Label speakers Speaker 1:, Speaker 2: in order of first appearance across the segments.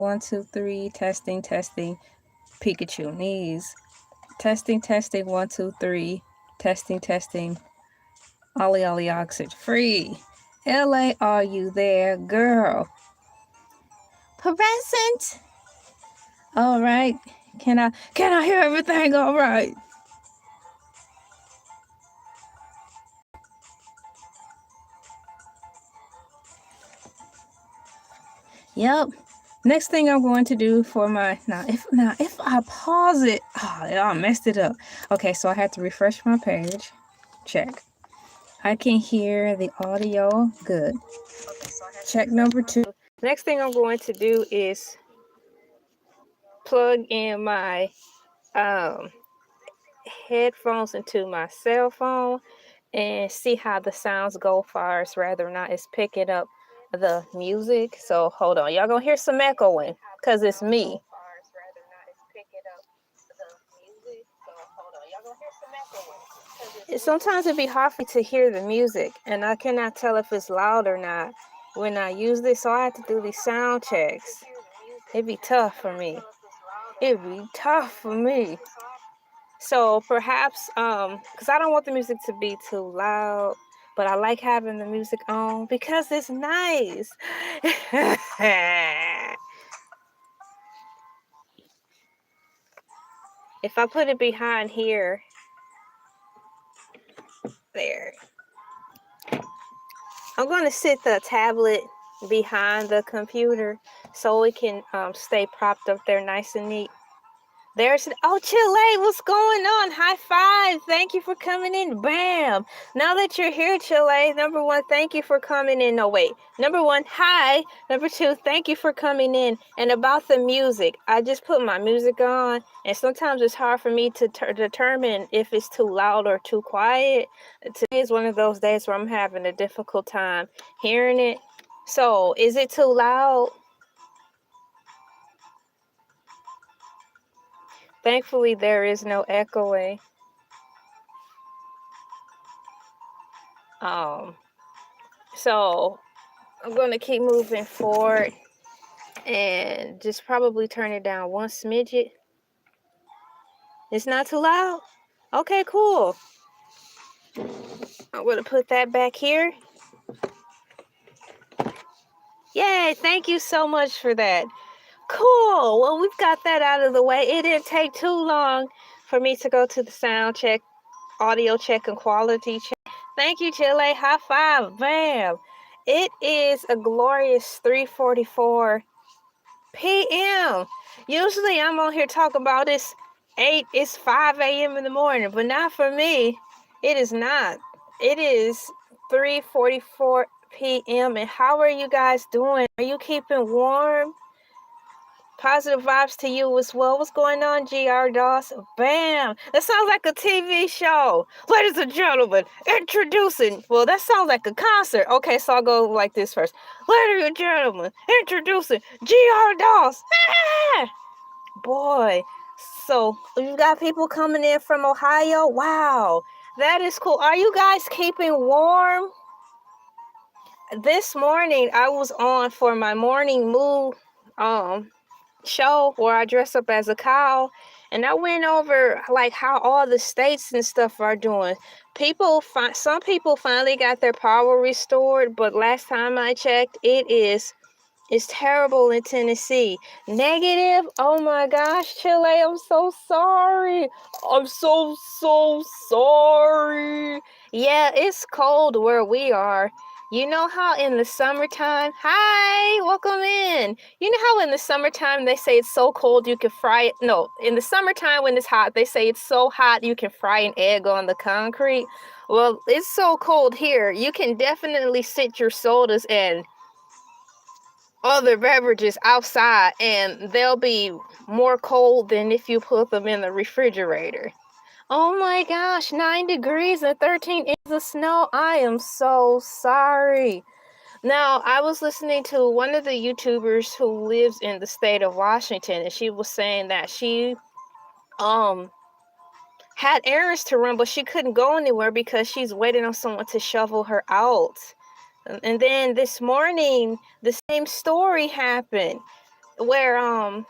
Speaker 1: 1, 2, 3, testing, testing. Pikachu knees. Testing, testing, 1, 2, 3. Testing, testing. Ollie Ollie Oxford free. LA, are you there, girl? Present. All right. Can I hear everything all right? Yep. Next thing I'm going to do for my if I pause it, I messed it up. Okay, so I had to refresh my page. Check. I can hear the audio good. Check number 2. Next thing I'm going to do is plug in my headphones into my cell phone and see how the sounds go far as whether or not it's picking up the music. So hold on, y'all gonna hear some echoing because it's me. Sometimes it'd be hard for me to hear the music and I cannot tell if it's loud or not when I use this, so I have to do these sound checks. It'd be tough for me. So perhaps because I don't want the music to be too loud, but I like having the music on because it's nice. If I put it behind here, there. I'm going to sit the tablet behind the computer so it can stay propped up there nice and neat. There's Chile, what's going on? High five. Thank you for coming in. Bam. Now that you're here, Chile, number 1, thank you for coming in. No, wait. Number 1, hi. Number 2, thank you for coming in. And about the music, I just put my music on, and sometimes it's hard for me to determine if it's too loud or too quiet. Today is one of those days where I'm having a difficult time hearing it. So, is it too loud? Thankfully, there is no echoing. So I'm going to keep moving forward and just probably turn it down one smidget. It's not too loud? Okay, cool. I'm going to put that back here. Yay, thank you so much for that. Cool. Well, we've got that out of the way. It didn't take too long for me to go to the sound check, audio check, and quality check. Thank you, Chile. High five. Bam. It is a glorious 3:44 p.m. Usually I'm on here talking about it's 5 a.m. in the morning, but not for me. It is not. It is 3:44 p.m. And how are you guys doing? Are you keeping warm? Positive vibes to you as well. What's going on, GR Doss? Bam! That sounds like a TV show. Ladies and gentlemen, introducing. Well, that sounds like a concert. Okay, so I'll go like this first. Ladies and gentlemen, introducing GR Doss. Boy, so you got people coming in from Ohio. Wow, that is cool. Are you guys keeping warm? This morning I was on for my morning mood show where I dress up as a cow, and I went over like how all the states and stuff are doing. Some people finally got their power restored, but last time I checked, it's terrible in Tennessee. Negative. Oh my gosh, Chile, I'm so sorry. I'm so sorry. Yeah, it's cold where we are. You know how in the summertime, hi, welcome in. You know how in the summertime they say it's so cold you can fry it? No, in the summertime when it's hot, they say it's so hot you can fry an egg on the concrete. Well, it's so cold here. You can definitely sit your sodas and other beverages outside and they'll be more cold than if you put them in the refrigerator. Oh my gosh, 9 degrees and 13 inches of snow. I am so sorry. Now, I was listening to one of the YouTubers who lives in the state of Washington, and she was saying that she had errands to run, but she couldn't go anywhere because she's waiting on someone to shovel her out. And then this morning, the same story happened. where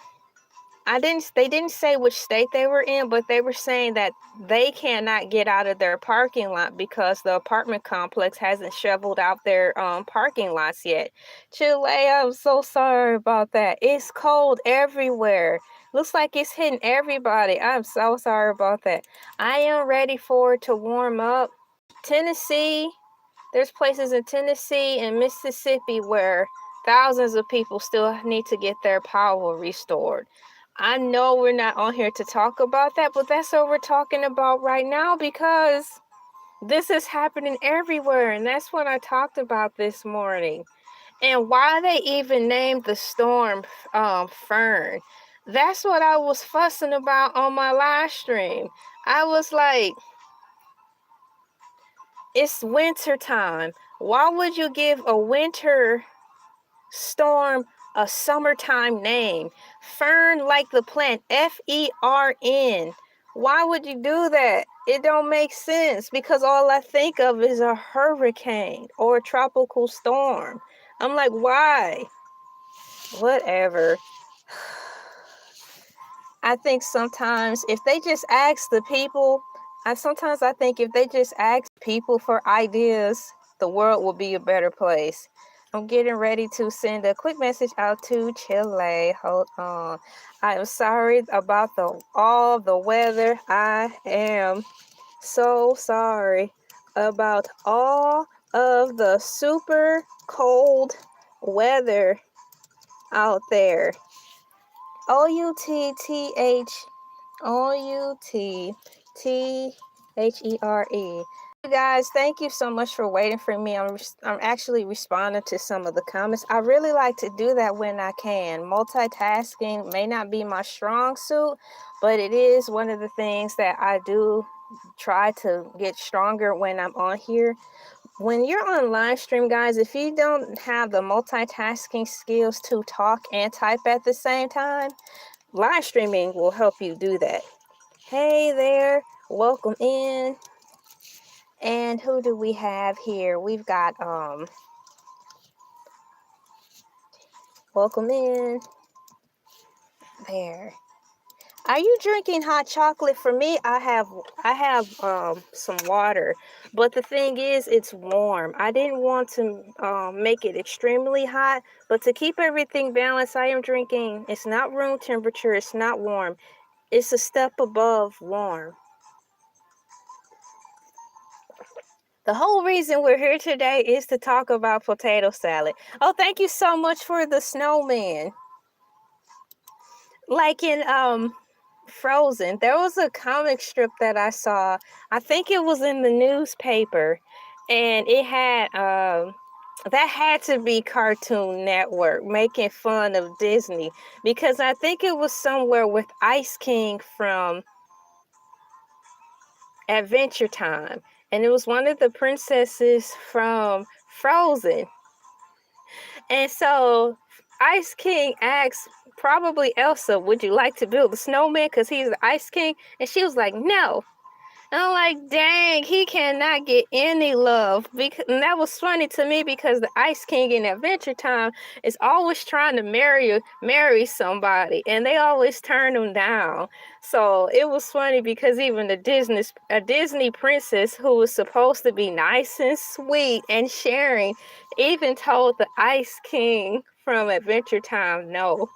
Speaker 1: they didn't say which state they were in, but they were saying that they cannot get out of their parking lot because the apartment complex hasn't shoveled out their parking lots yet. Chile, I'm so sorry about that. It's cold everywhere. Looks like it's hitting everybody. I'm so sorry about that. I am ready for it to warm up. Tennessee, there's places in Tennessee and Mississippi where thousands of people still need to get their power restored. I know we're not on here to talk about that, but that's what we're talking about right now because this is happening everywhere. And that's what I talked about this morning. And why they even named the storm Fern. That's what I was fussing about on my live stream. I was like, it's winter time. Why would you give a winter storm a summertime name? Fern, like the plant, Fern. Why would you do that? It don't make sense because all I think of is a hurricane or a tropical storm. I'm like, why? Whatever. I think sometimes if they just ask the people, sometimes I think if they just ask people for ideas, the world will be a better place. I'm getting ready to send a quick message out to Chile. Hold on. I am sorry about all the weather. I am so sorry about all of the super cold weather out there. OUTTHERE. You guys, thank you so much for waiting for me. I'm actually responding to some of the comments. I really like to do that when I can. Multitasking may not be my strong suit, but it is one of the things that I do try to get stronger when I'm on here. When you're on live stream, guys, if you don't have the multitasking skills to talk and type at the same time, live streaming will help you do that. Hey there, welcome in. And who do we have here? We've got welcome in. There. Are you drinking hot chocolate? For me, I have some water, but the thing is, it's warm. I didn't want to make it extremely hot, but to keep everything balanced, I am drinking. It's not room temperature. It's not warm. It's a step above warm. The whole reason we're here today is to talk about potato salad. Oh, thank you so much for the snowman. Like in Frozen, there was a comic strip that I saw. I think it was in the newspaper, and it had that had to be Cartoon Network making fun of Disney, because I think it was somewhere with Ice King from Adventure Time, and it was one of the princesses from Frozen. And so Ice King asked probably Elsa, would you like to build a snowman because he's the Ice King? And she was like, no. And I'm like, dang, he cannot get any love. And that was funny to me because the Ice King in Adventure Time is always trying to marry somebody, and they always turn him down. So it was funny because even a Disney princess who was supposed to be nice and sweet and sharing even told the Ice King from Adventure Time no.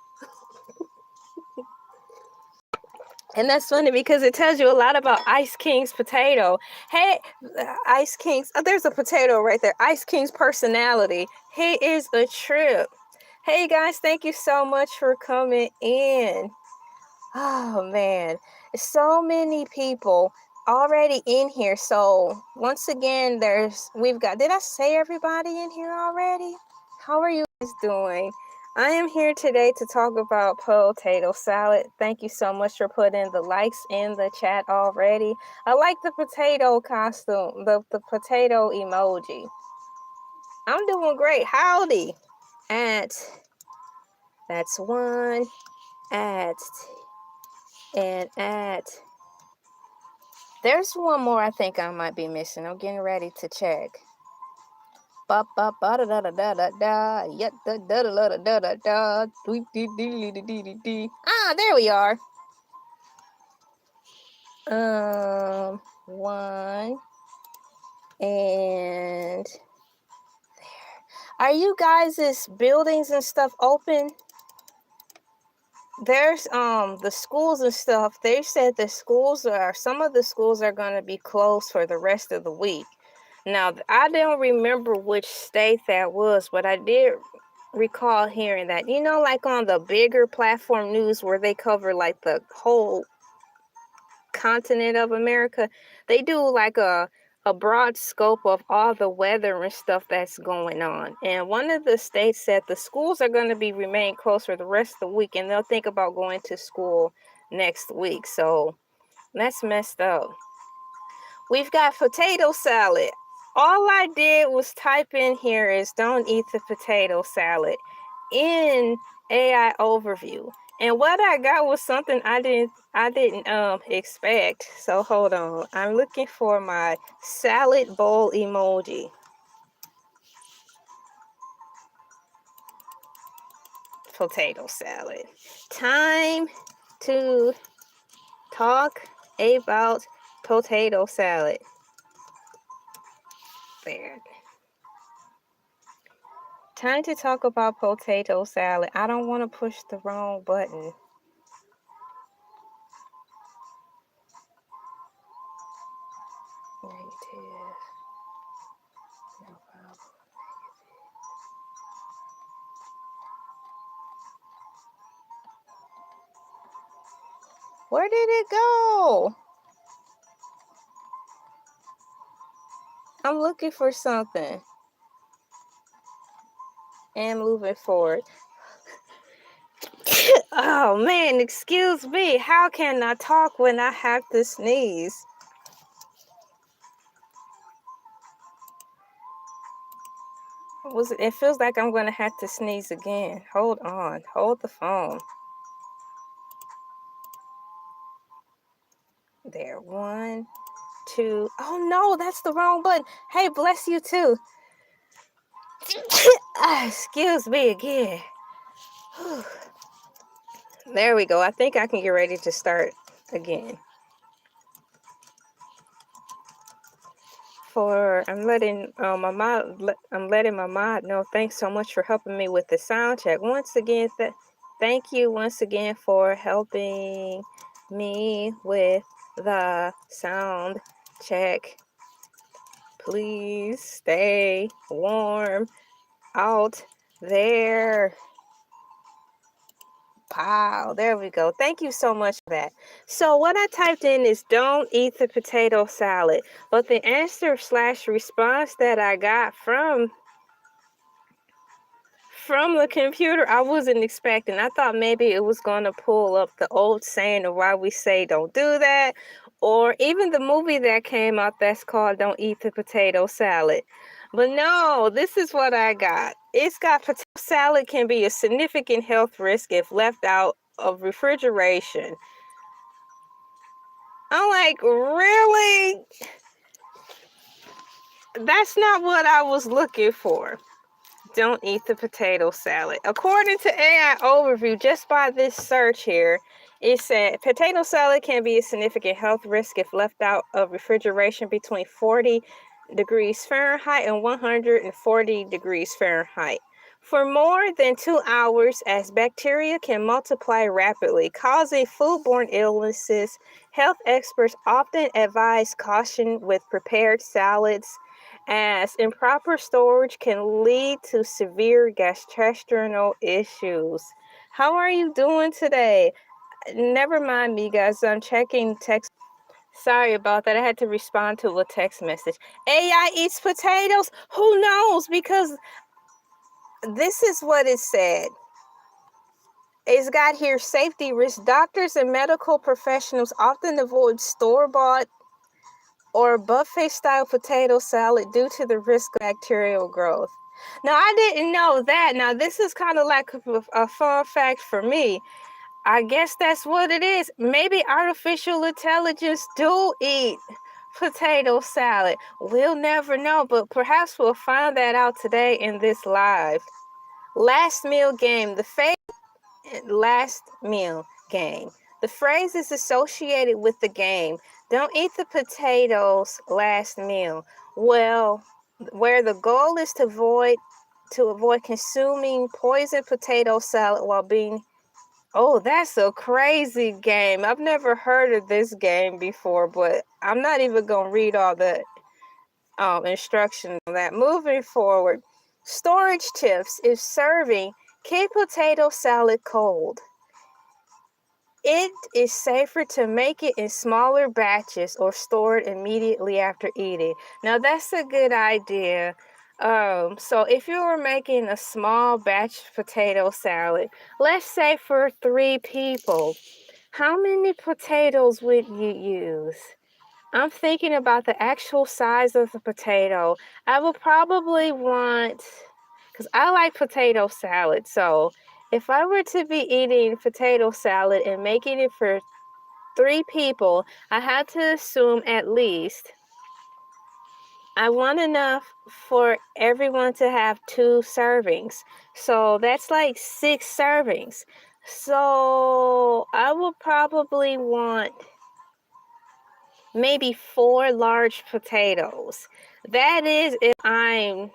Speaker 1: And that's funny because it tells you a lot about Ice King's potato. Hey, Ice King's, oh, there's a potato right there. Ice King's personality. He is a trip. Hey guys, thank you so much for coming in. Oh man, so many people already in here. So once again, we've got, did I say everybody in here already? How are you guys doing? I am here today to talk about potato salad. Thank you so much for putting the likes in the chat already. I like the potato costume, the potato emoji. I'm doing great. Howdy. That's one. There's one more I think I might be missing. I'm getting ready to check. ba ba ba da da da da da da. Yet da da da da da da da. Ah, there we are. One and are you guys' buildings and stuff open? There's the schools and stuff. They said some of the schools are going to be closed for the rest of the week. Now, I don't remember which state that was, but I did recall hearing that. You know, like on the bigger platform news where they cover like the whole continent of America, they do like a broad scope of all the weather and stuff that's going on. And one of the states said the schools are going to be remain closed for the rest of the week, and they'll think about going to school next week. So that's messed up. We've got potato salad. All I did was type in here is don't eat the potato salad in AI overview. And what I got was something I didn't expect. So hold on. I'm looking for my salad bowl emoji. Potato salad. Time to talk about potato salad. There. Time to talk about potato salad. I don't want to push the wrong button. Negative. No problem. Where did it go? I'm looking for something. And moving forward. Oh man, excuse me. How can I talk when I have to sneeze? It feels like I'm gonna have to sneeze again. Hold on. Hold the phone. There. 1, 2. Oh no, that's the wrong button. Hey, bless you too. Excuse me again. There we go. I think I can get ready to start again. I'm letting my mod know. Thanks so much for helping me with the sound check. Once again, thank you once again for helping me with the sound check. Please stay warm out there. Wow, there we go. Thank you so much for that. So what I typed in is don't eat the potato salad. But the answer / response that I got from the computer, I wasn't expecting. I thought maybe it was going to pull up the old saying of why we say don't do that. Or even the movie that came out that's called Don't Eat the Potato Salad. But no, this is what I got. It's got potato salad can be a significant health risk if left out of refrigeration. I'm like, really? That's not what I was looking for. Don't eat the potato salad. According to AI Overview, just by this search here, it said potato salad can be a significant health risk if left out of refrigeration between 40 degrees Fahrenheit and 140 degrees Fahrenheit for more than 2 hours, as bacteria can multiply rapidly, causing foodborne illnesses. Health experts often advise caution with prepared salads, as improper storage can lead to severe gastrointestinal issues. How are you doing today? Never mind me, guys. I'm checking text. Sorry about that. I had to respond to a text message. AI eats potatoes? Who knows? Because this is what it said. It's got here safety risks. Doctors and medical professionals often avoid store-bought or buffet-style potato salad due to the risk of bacterial growth. Now, I didn't know that. Now, this is kind of like a fun fact for me. I guess that's what it is. Maybe artificial intelligence do eat potato salad? We'll never know, but perhaps we'll find that out today in this live. Last meal game. The last meal game. The phrase is associated with the game. Don't eat the potatoes last meal. Well, where the goal is to avoid consuming poisoned potato salad while being. Oh, that's a crazy game. I've never heard of this game before, but I'm not even going to read all the instructions on that. Moving forward, storage tips. If serving, keep potato salad cold. It is safer to make it in smaller batches or store it immediately after eating. Now, that's a good idea. So if you were making a small batch potato salad, let's say for 3 people, how many potatoes would you use? I'm thinking about the actual size of the potato. I will probably want, because I like potato salad, so if I were to be eating potato salad and making it for 3 people, I had to assume at least I want enough for everyone to have 2 servings. So that's like 6 servings. So I will probably want maybe 4 large potatoes. That is if I'm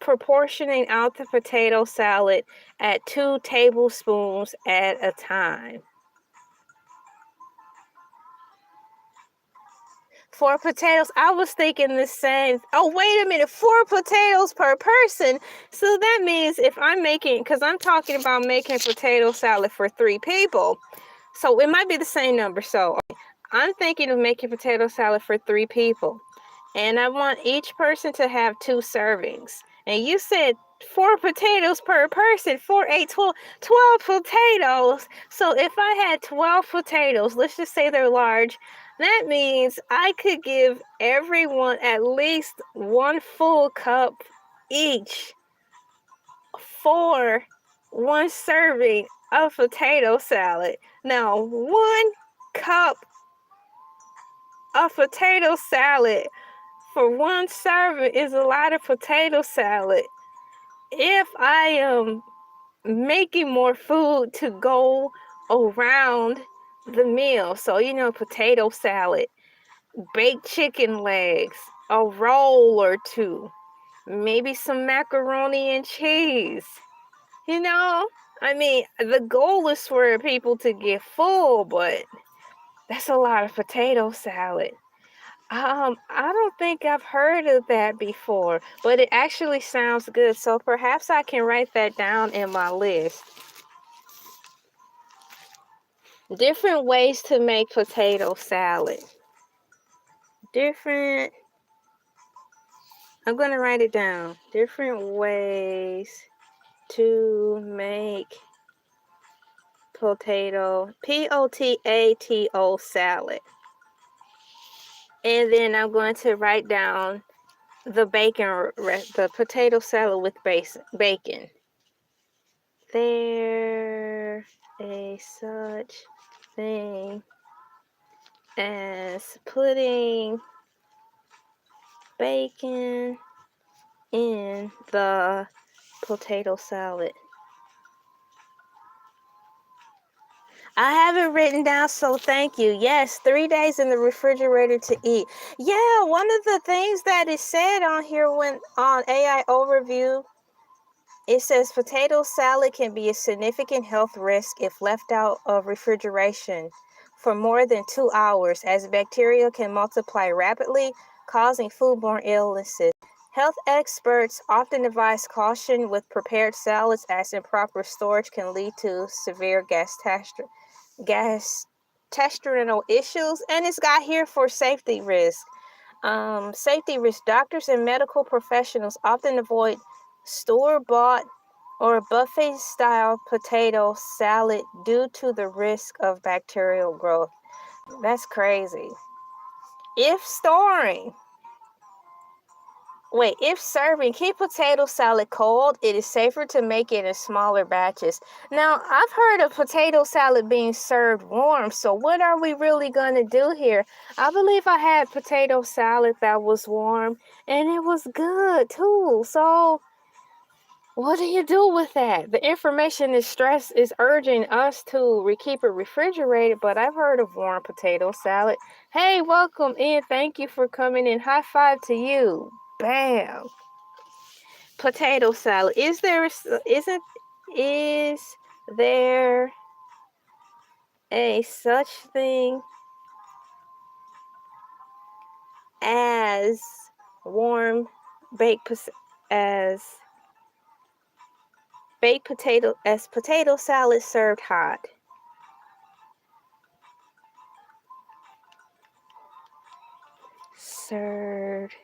Speaker 1: proportioning out the potato salad at 2 tablespoons at a time. 4 potatoes. I was thinking the same. Oh, wait a minute. 4 potatoes per person. So that means if I'm making, because I'm talking about making potato salad for 3 people. So it might be the same number. So I'm thinking of making potato salad for 3 people. And I want each person to have 2 servings. And you said 4 potatoes per person. 4, 8, 12. 12 potatoes. So if I had 12 potatoes, let's just say they're large, that means I could give everyone at least 1 full cup each for 1 serving of potato salad. Now, 1 cup of potato salad for 1 serving is a lot of potato salad. If I am making more food to go around the meal, so potato salad, baked chicken legs, a roll or 2, maybe some macaroni and cheese. I mean, the goal is for people to get full, but that's a lot of potato salad. I don't think I've heard of that before, but it actually sounds good. So perhaps I can write that down in my list. Different ways to make potato salad. I'm going to write it down. Different ways to make potato salad. And then I'm going to write down the potato salad with bacon. There a such thing as putting bacon in the potato salad. I have it written down, so thank you. Yes, 3 days in the refrigerator to eat. Yeah, one of the things that is said on here when on AI overview, it says potato salad can be a significant health risk if left out of refrigeration for more than 2 hours, as bacteria can multiply rapidly, causing foodborne illnesses. Health experts often advise caution with prepared salads, as improper storage can lead to severe gastrointestinal issues, and it's got here for safety risk. Safety risk. Doctors and medical professionals often avoid store-bought or buffet-style potato salad due to the risk of bacterial growth. That's crazy. If storing, Wait, if serving, keep potato salad cold. It is safer to make it in smaller batches. Now, I've heard of potato salad being served warm, so what are we really going to do here? I believe I had potato salad that was warm, and it was good too. So, what do you do with that? The information is urging us to keep it refrigerated, but I've heard of warm potato salad. Hey, welcome in. Thank you for coming in. High five to you. Bam. Potato salad. Is there a such thing as warm baked as potato salad served hot? Served.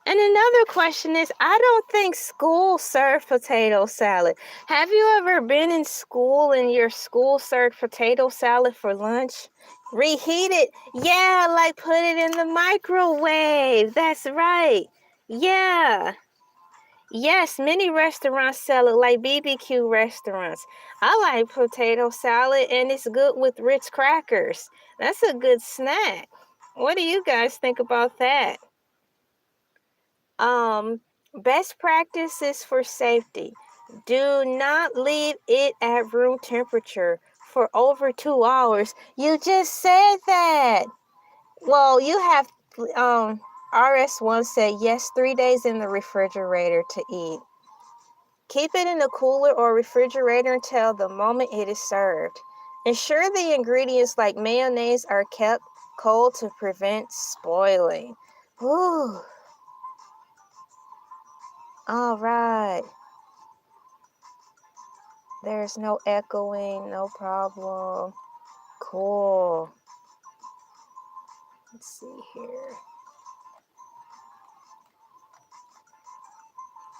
Speaker 1: And another question is, I don't think school served potato salad. Have you ever been in school and your school served potato salad for lunch? Reheat it. Yeah, like put it in the microwave. That's right. Yeah. Yes, many restaurants sell it like BBQ restaurants. I like potato salad and it's good with Ritz crackers. That's a good snack. What do you guys think about that? Best practices for safety. Do not leave it at room temperature for over 2 hours. You just said that. Well, you have, RS1 said yes, 3 days in the refrigerator to eat. Keep it in a cooler or refrigerator until the moment it is served. Ensure the ingredients like mayonnaise are kept cold to prevent spoiling. Ooh. All right. There's no echoing, no problem. Cool. Let's see here.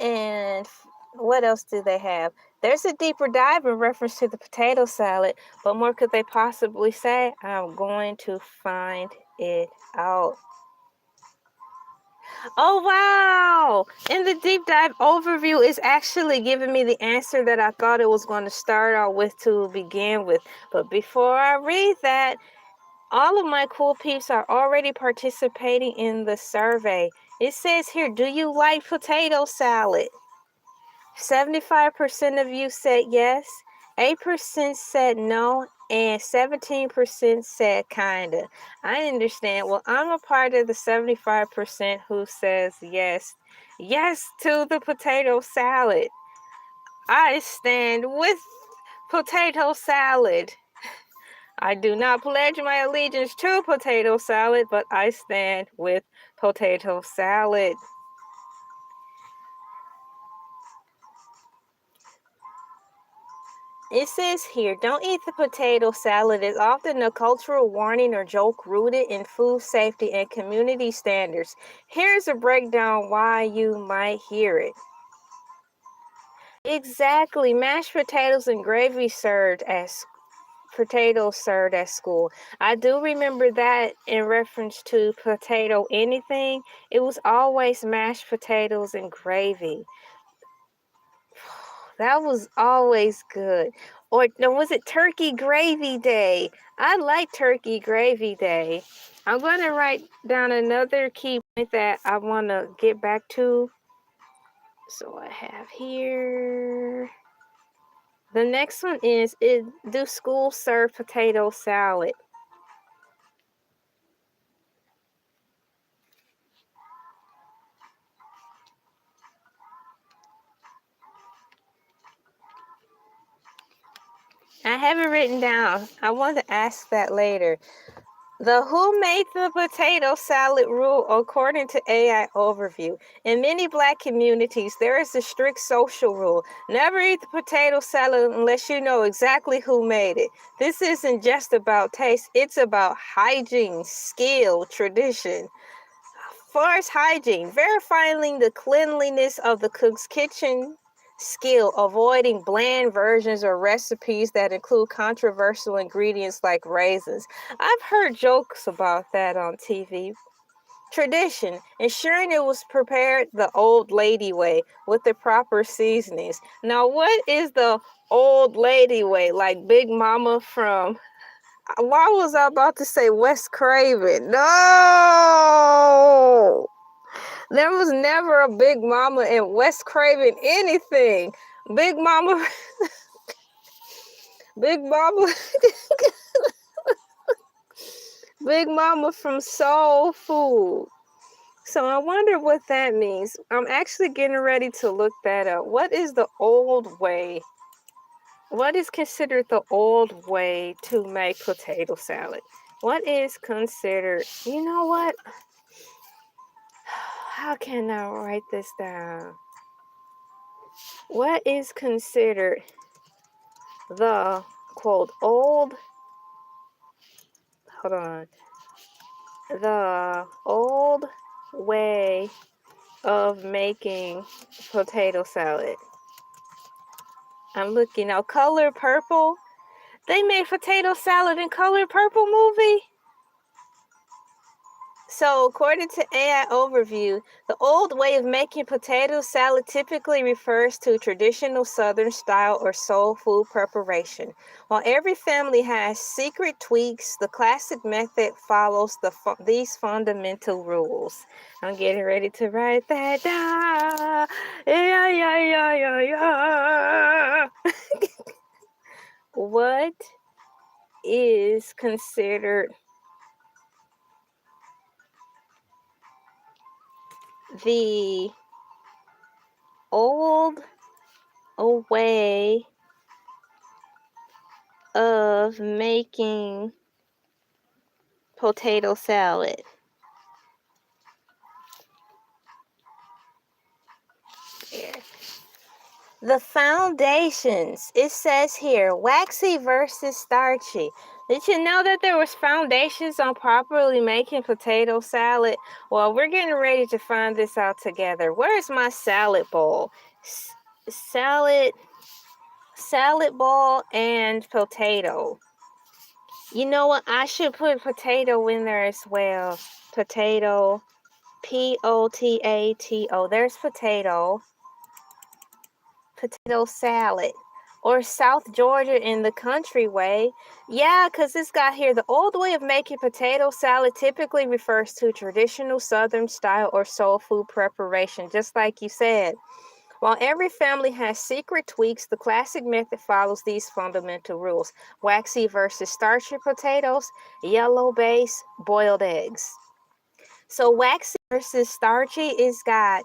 Speaker 1: And what else do they have? There's a deeper dive in reference to the potato salad. What more could they possibly say? I'm going to find it out. Oh, wow. And the deep dive overview is actually giving me the answer that I thought it was going to start out with to begin with. But before I read that, all of my cool peeps are already participating in the survey. It says here, do you like potato salad? 75% of you said yes, 8% said no, and 17% said kinda. I understand. Well, I'm a part of the 75% who says yes. Yes to the potato salad. I stand with potato salad. I do not pledge my allegiance to potato salad, but I stand with potato salad. It says here, don't eat the potato salad is often a cultural warning or joke rooted in food safety and community standards. Here's a breakdown why you might hear it. Exactly, mashed potatoes and gravy served as school. I do remember that in reference to potato anything. It was always mashed potatoes and gravy. That was always good. Or no, was it Turkey Gravy Day? I like Turkey Gravy Day. I'm going to write down another key point that I want to get back to. So I have here. The next one is do schools serve potato salad? I have it written down. I want to ask that later. The Who Made the Potato Salad rule according to AI overview. In many Black communities, there is a strict social rule. Never eat the potato salad unless you know exactly who made it. This isn't just about taste, it's about hygiene, skill, tradition. Far as hygiene, verifying the cleanliness of the cook's kitchen skill, avoiding bland versions or recipes that include controversial ingredients like raisins. I've heard jokes about that on TV. Tradition, ensuring it was prepared the old lady way with the proper seasonings. Now, what is the old lady way? Like Big Mama from, why was I about to say Wes Craven? No! There was never a Big Mama in Wes Craven anything. Big Mama, Big Mama, Big Mama from Soul Food. So I wonder what that means. I'm actually getting ready to look that up. What is the old way? What is considered the old way to make potato salad? What is considered, you know what? How can I write this down? What is considered the, quote, old, hold on, the old way of making potato salad? I'm looking now. Color purple. They made potato salad in color purple movie. So according to AI Overview, the old way of making potato salad typically refers to traditional Southern style or soul food preparation. While every family has secret tweaks, the classic method follows these fundamental rules. I'm getting ready to write that down. Yeah, yeah, yeah, yeah, yeah. What is considered the old way of making potato salad? Here. The foundations. It says here, waxy versus starchy. Did you know that there was foundations on properly making potato salad? Well, we're getting ready to find this out together. Where's my salad bowl? Salad bowl and potato. You know what? I should put potato in there as well. Potato. Potato. There's potato. Potato salad. Or South Georgia in the country way. Yeah, because it's got here, the old way of making potato salad typically refers to traditional Southern style or soul food preparation, just like you said. While every family has secret tweaks, the classic method follows these fundamental rules. Waxy versus starchy potatoes, yellow base, boiled eggs. So waxy versus starchy is got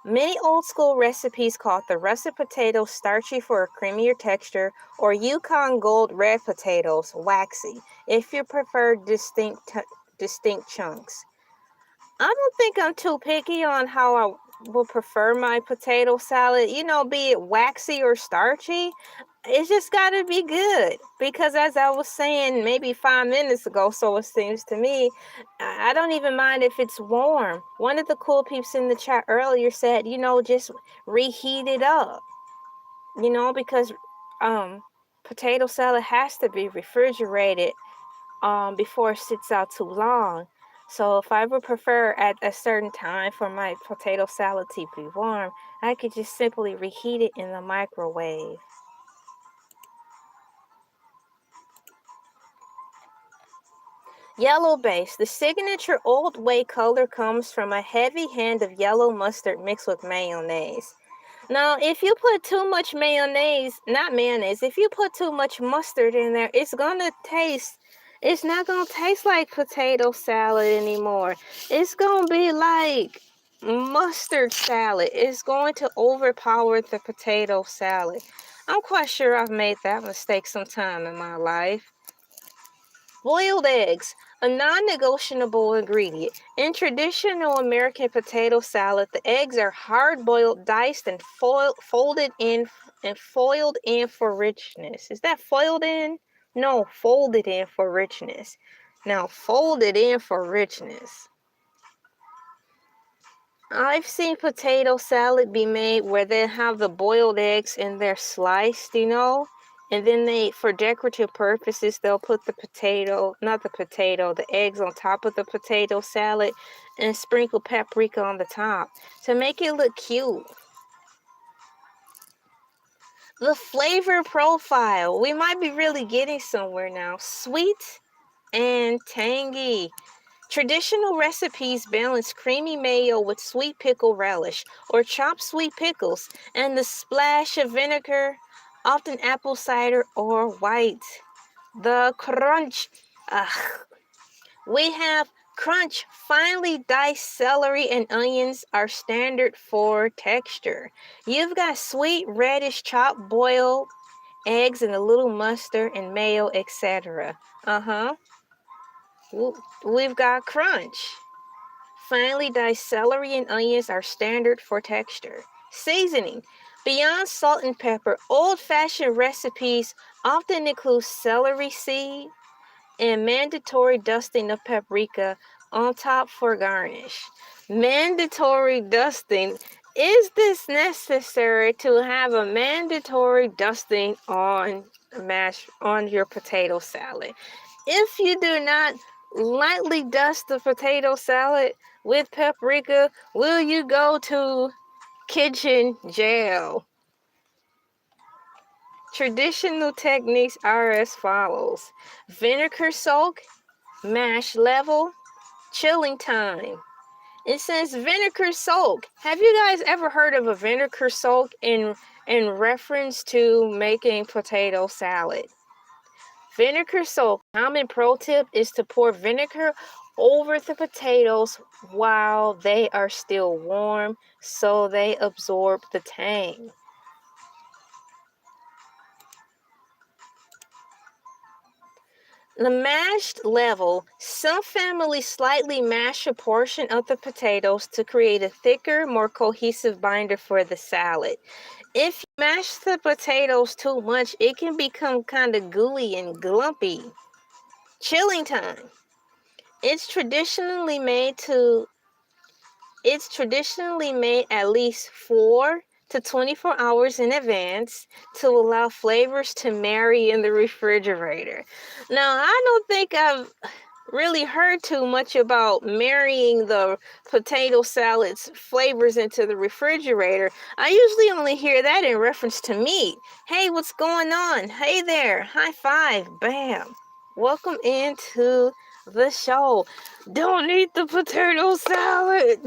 Speaker 1: many old school recipes called the russet potato starchy for a creamier texture, or Yukon Gold red potatoes waxy if you prefer distinct chunks. I don't think I'm too picky on how I will prefer my potato salad, you know, be it waxy or starchy. It's just got to be good, because as I was saying maybe 5 minutes ago, so it seems to me, I don't even mind if it's warm. One of the cool peeps in the chat earlier said, you know, just reheat it up, you know, because potato salad has to be refrigerated before it sits out too long. So if I would prefer at a certain time for my potato salad to be warm, I could just simply reheat it in the microwave. Yellow base. The signature old way color comes from a heavy hand of yellow mustard mixed with mayonnaise. Now, if you put too much if you put too much mustard in there, it's not gonna taste like potato salad anymore. It's gonna be like mustard salad. It's going to overpower the potato salad. I'm quite sure I've made that mistake sometime in my life. Boiled eggs, a non-negotiable ingredient. In traditional American potato salad, the eggs are hard-boiled, diced, and folded in for richness. Is that foiled in? No, folded in for richness. Now, folded in for richness. I've seen potato salad be made where they have the boiled eggs and they're sliced, you know, And then for decorative purposes, they'll put the eggs on top of the potato salad and sprinkle paprika on the top to make it look cute. The flavor profile, we might be really getting somewhere now. Sweet and tangy. Traditional recipes balance creamy mayo with sweet pickle relish or chopped sweet pickles and the splash of vinegar, often apple cider or white. The crunch. We have crunch. Finely diced celery and onions are standard for texture. You've got sweet reddish chopped boiled eggs and a little mustard and mayo, etc. We've got crunch. Finely diced celery and onions are standard for texture. Seasoning. Beyond salt and pepper, old-fashioned recipes often include celery seed and mandatory dusting of paprika on top for garnish. Mandatory dusting. Is this necessary to have a mandatory dusting on your potato salad? If you do not lightly dust the potato salad with paprika, will you go to kitchen jail? Traditional techniques are as follows: vinegar soak, mash level, chilling time. It says vinegar soak. Have you guys ever heard of a vinegar soak in reference to making potato salad? Vinegar soak. Common pro tip is to pour vinegar over the potatoes while they are still warm so they absorb the tang. The mashed level. Some families slightly mash a portion of the potatoes to create a thicker, more cohesive binder for the salad. If you mash the potatoes too much, it can become kind of gooey and glumpy. Chilling time. It's traditionally made at least 4 to 24 hours in advance to allow flavors to marry in the refrigerator. Now, I don't think I've really heard too much about marrying the potato salad's flavors into the refrigerator. I usually only hear that in reference to meat. Hey, what's going on? Hey there, high five, bam. Welcome into the show. Don't eat the potato salad.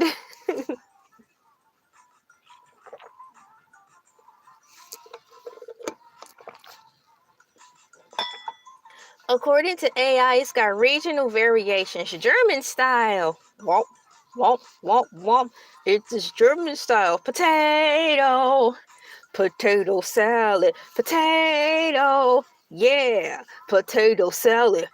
Speaker 1: According to AI, it's got regional variations. German style. Womp, womp, womp, womp. It's German style. Potato salad. Potato. Yeah, potato salad.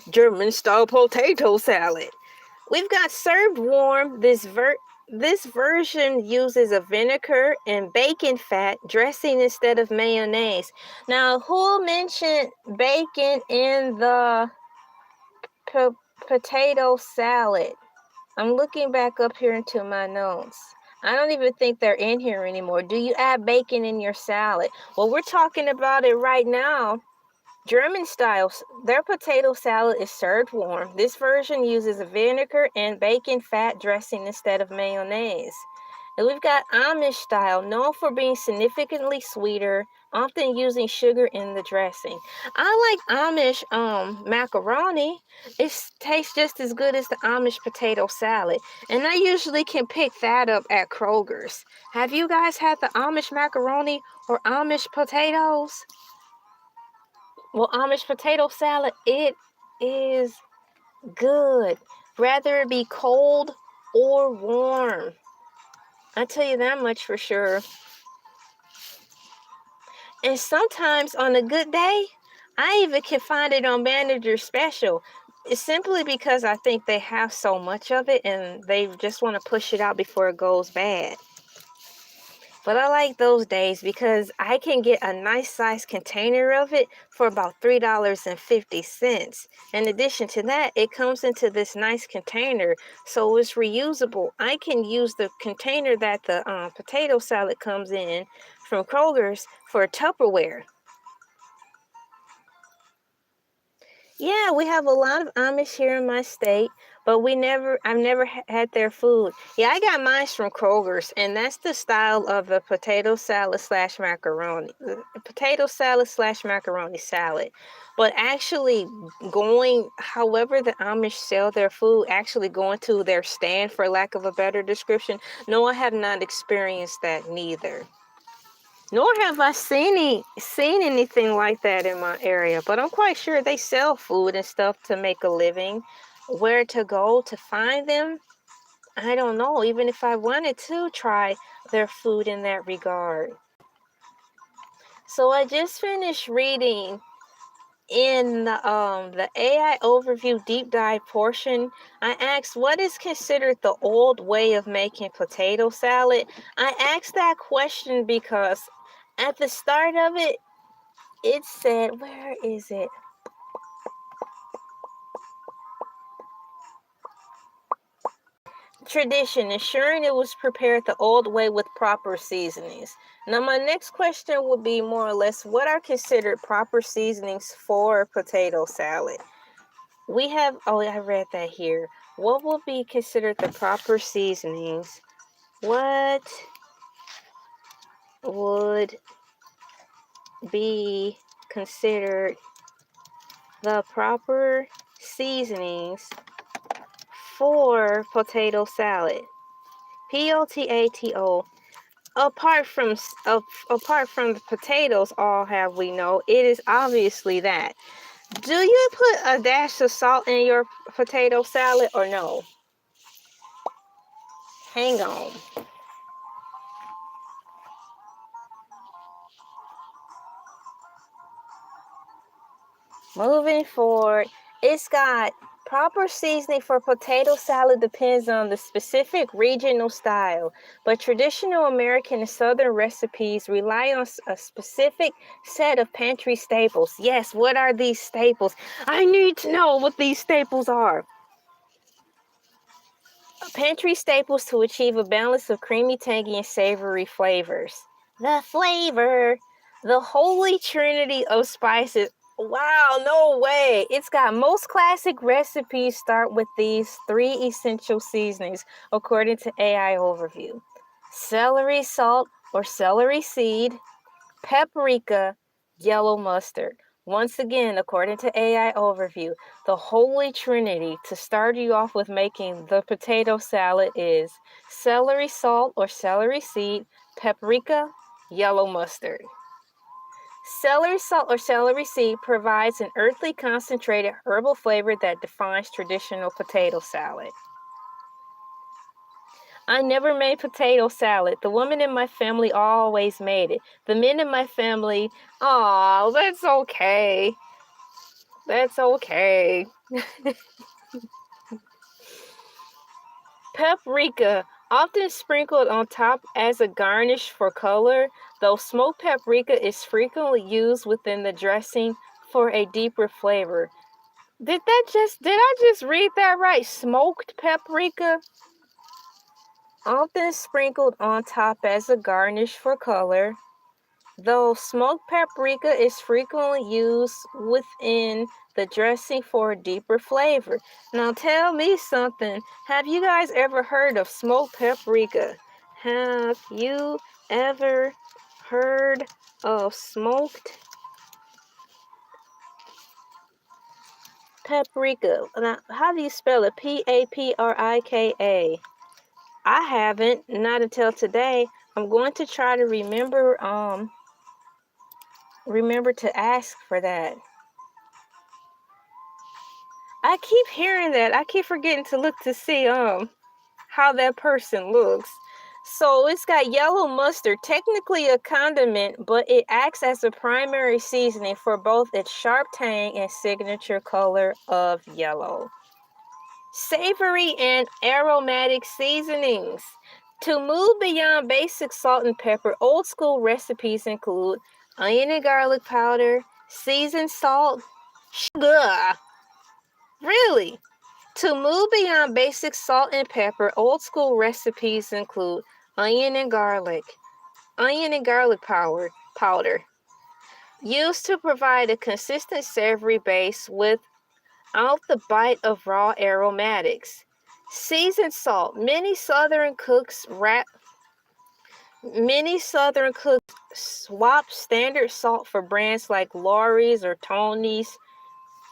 Speaker 1: German style potato salad. We've got served warm. This version uses a vinegar and bacon fat dressing instead of mayonnaise. Now, who mentioned bacon in the potato salad? I'm looking back up here into my notes. I don't even think they're in here anymore. Do you add bacon in your salad? Well, we're talking about it right now. German styles, their potato salad is served warm. This version uses a vinegar and bacon fat dressing instead of mayonnaise. And we've got Amish style, known for being significantly sweeter, often using sugar in the dressing. I like Amish macaroni. It tastes just as good as the Amish potato salad. And I usually can pick that up at Kroger's. Have you guys had the Amish macaroni or Amish potatoes? Well, Amish potato salad, it is good. Whether it be cold or warm. I tell you that much for sure. And sometimes on a good day, I even can find it on Manager Special. It's simply because I think they have so much of it and they just want to push it out before it goes bad. But I like those days because I can get a nice size container of it for about $3.50. In addition to that, it comes into this nice container, so it's reusable. I can use the container that the potato salad comes in from Kroger's for Tupperware. Yeah, we have a lot of Amish here in my state, but I've never had their food. Yeah, I got mine from Kroger's, and that's the style of the potato salad slash macaroni. Potato salad slash macaroni salad. But actually going, however the Amish sell their food, actually going to their stand, for lack of a better description, no, I have not experienced that neither. Nor have I seen anything like that in my area, but I'm quite sure they sell food and stuff to make a living. Where to go to find them? I don't know, even if I wanted to try their food in that regard. So I just finished reading in the AI overview deep dive portion. I asked what is considered the old way of making potato salad. I asked that question because at the start of it, it said, where is it? Tradition, ensuring it was prepared the old way with proper seasonings. Now, my next question would be more or less, what are considered proper seasonings for potato salad? We have, oh, I read that here. What will be considered the proper seasonings? What would be considered the proper seasonings for potato salad? Potato. Apart from the potatoes, all have we know, it is obviously that. Do you put a dash of salt in your potato salad or no? Hang on. Moving forward, it's got proper seasoning for potato salad depends on the specific regional style, but traditional American and Southern recipes rely on a specific set of pantry staples. Yes, what are these staples? I need to know what these staples are. Pantry staples to achieve a balance of creamy, tangy, and savory flavors. The flavor, the holy trinity of spices. Wow, no way. It's got most classic recipes start with these 3 essential seasonings, according to AI Overview. Celery salt or celery seed, paprika, yellow mustard. Once again, according to AI Overview, the holy trinity to start you off with making the potato salad is celery salt or celery seed, paprika, yellow mustard. Celery salt or celery seed provides an earthly concentrated herbal flavor that defines traditional potato salad. I never made potato salad. The women in my family always made it. The men in my family, oh, that's okay. That's okay. Paprika, often sprinkled on top as a garnish for color, though smoked paprika is frequently used within the dressing for a deeper flavor. Did I just read that right? Smoked paprika, often sprinkled on top as a garnish for color, though smoked paprika is frequently used within the dressing for a deeper flavor. Now tell me something. Have you guys ever heard of smoked paprika? Have you ever heard of smoked paprika? Now, how do you spell it? Paprika. I haven't, not until today. I'm going to try to remember to ask for that. I keep hearing that. I keep forgetting to look to see how that person looks. So it's got yellow mustard, technically a condiment, but it acts as a primary seasoning for both its sharp tang and signature color of yellow. Savory and aromatic seasonings. To move beyond basic salt and pepper, old school recipes include onion and garlic powder, seasoned salt, sugar. Really? To move beyond basic salt and pepper, old school recipes include onion and garlic powder, used to provide a consistent savory base without the bite of raw aromatics. Seasoned salt. Many Southern cooks swap standard salt for brands like Lawry's or Tony's.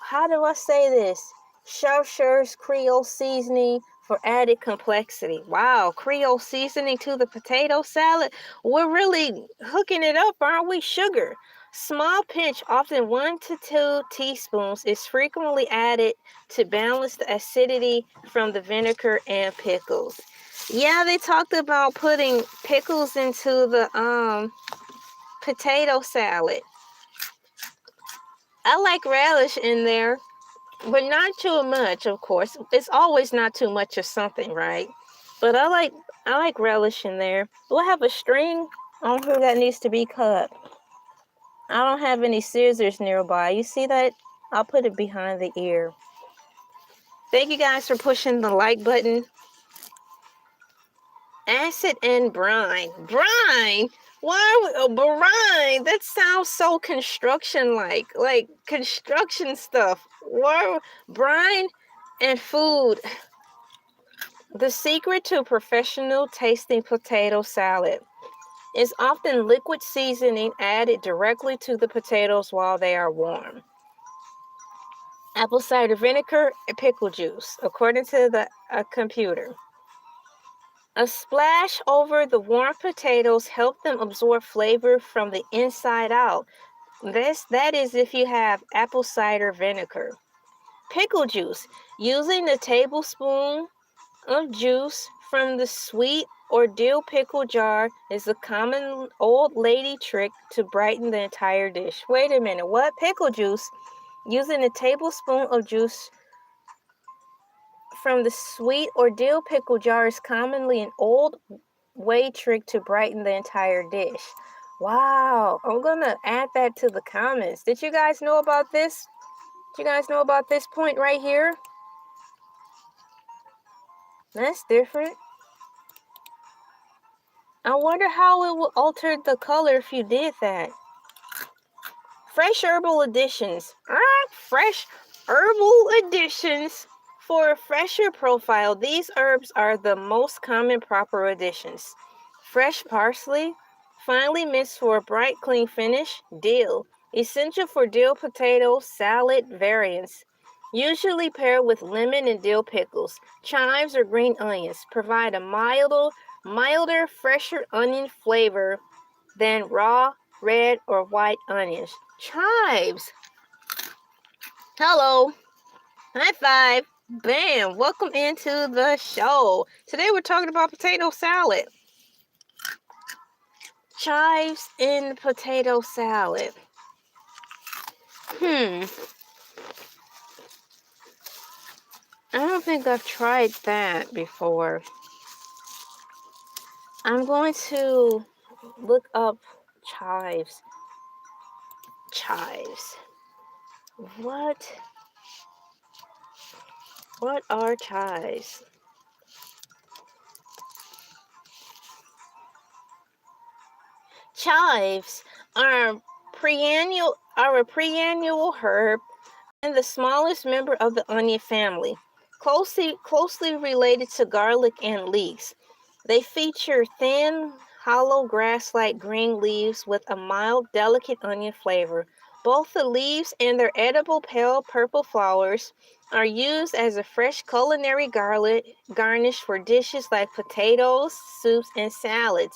Speaker 1: How do I say this? Chercher's Creole seasoning for added complexity. Wow, Creole seasoning to the potato salad. We're really hooking it up, aren't we? Sugar. Small pinch, often 1 to 2 teaspoons, is frequently added to balance the acidity from the vinegar and pickles. Yeah, they talked about putting pickles into the potato salad. I like relish in there. But not too much, of course. It's always not too much of something, right? But I like relish in there. Do I have a string on here that needs to be cut? I don't have any scissors nearby. You see that? I'll put it behind the ear. Thank you guys for pushing the like button. Acid and brine. Brine? Why? Brine? That sounds so construction-like. Like construction stuff. Why? Brine and food. The secret to professional tasting potato salad is often liquid seasoning added directly to the potatoes while they are warm. Apple cider vinegar and pickle juice, according to the computer. A splash over the warm potatoes helps them absorb flavor from the inside out. That is if you have apple cider vinegar. Pickle juice, using a tablespoon of juice from the sweet or dill pickle jar is a common old lady trick to brighten the entire dish. Wait a minute, what? Pickle juice? Using a tablespoon of juice from the sweet or dill pickle jar is commonly an old way trick to brighten the entire dish. Wow, I'm gonna add that to the comments. Did you guys know about this? Did you guys know about this point right here? That's different. I wonder how it will alter the color if you did that. Fresh herbal additions. Fresh herbal additions. For a fresher profile, these herbs are the most common proper additions. Fresh parsley, finely minced for a bright, clean finish. Dill, essential for dill potato salad variants. Usually paired with lemon and dill pickles. Chives or green onions provide a milder, fresher onion flavor than raw red or white onions. Chives. Hello. High five. Bam. Welcome into the show. Today we're talking about potato salad. Chives in potato salad. I don't think I've tried that before. I'm going to look up chives. Chives. What are chives? Chives are a perennial herb and the smallest member of the onion family, closely related to garlic and leeks. They feature thin, hollow grass-like green leaves with a mild, delicate onion flavor. Both the leaves and their edible pale purple flowers are used as a fresh culinary garnish for dishes like potatoes, soups, and salads.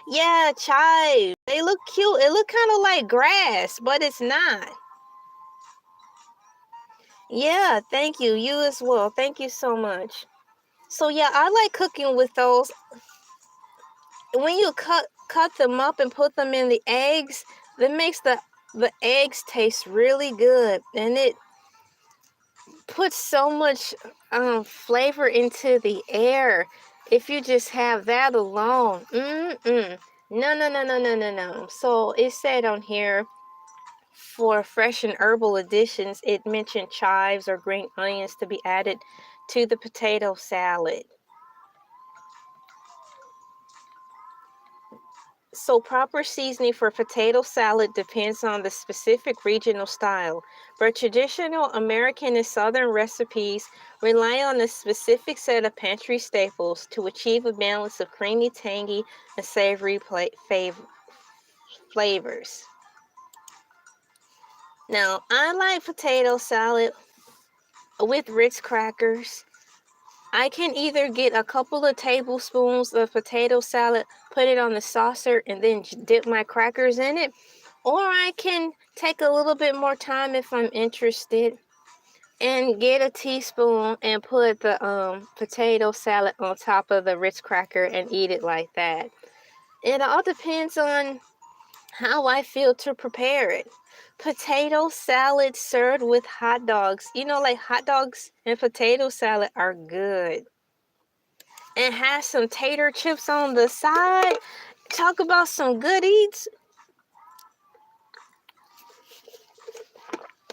Speaker 1: Yeah, chives. They look cute. It look kind of like grass, but it's not. Yeah, thank you. You as well. Thank you so much. So yeah, I like cooking with those. When you cut them up and put them in the eggs, that makes the eggs taste really good, and it puts so much flavor into the air. If you just have that alone, no, no, no, no, no, no, no. So it said on here, for fresh and herbal additions, it mentioned chives or green onions to be added to the potato salad. So proper seasoning for potato salad depends on the specific regional style, but traditional American and Southern recipes rely on a specific set of pantry staples to achieve a balance of creamy, tangy, and savory flavors. Now, I like potato salad with Ritz crackers. I can either get a couple of tablespoons of potato salad, put it on the saucer, and then dip my crackers in it. Or I can take a little bit more time if I'm interested and get a teaspoon and put the potato salad on top of the Ritz cracker and eat it like that. It all depends on how I feel to prepare it. Potato salad served with hot dogs. You know, like hot dogs and potato salad are good. And have some tater chips on the side. Talk about some good eats.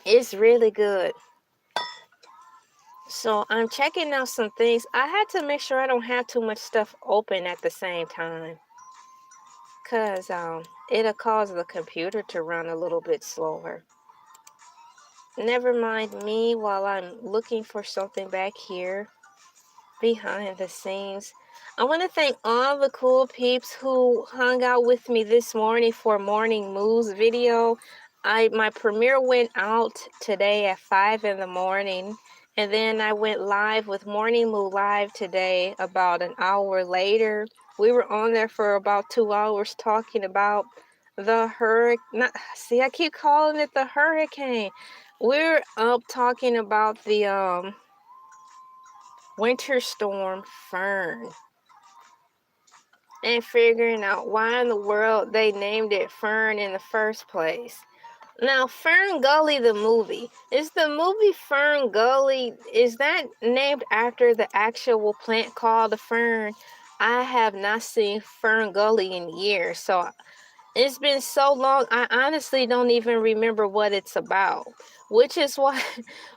Speaker 1: It's really good. So I'm checking out some things. I had to make sure I don't have too much stuff open at the same time, because it'll cause the computer to run a little bit slower. Never mind me while I'm looking for something back here behind the scenes. I want to thank all the cool peeps who hung out with me this morning for Morning Moves video. My premiere went out today at 5 in the morning, and then I went live with Morning Move Live today about an hour later. We were on there for about 2 hours talking about the hurricane. See, I keep calling it the hurricane. We're up talking about the winter storm Fern and figuring out why in the world they named it Fern in the first place. Now, Fern Gully, the movie, is the movie Fern Gully, is that named after the actual plant called the fern? I have not seen Fern Gully in years, so it's been so long, I honestly don't even remember what it's about, which is why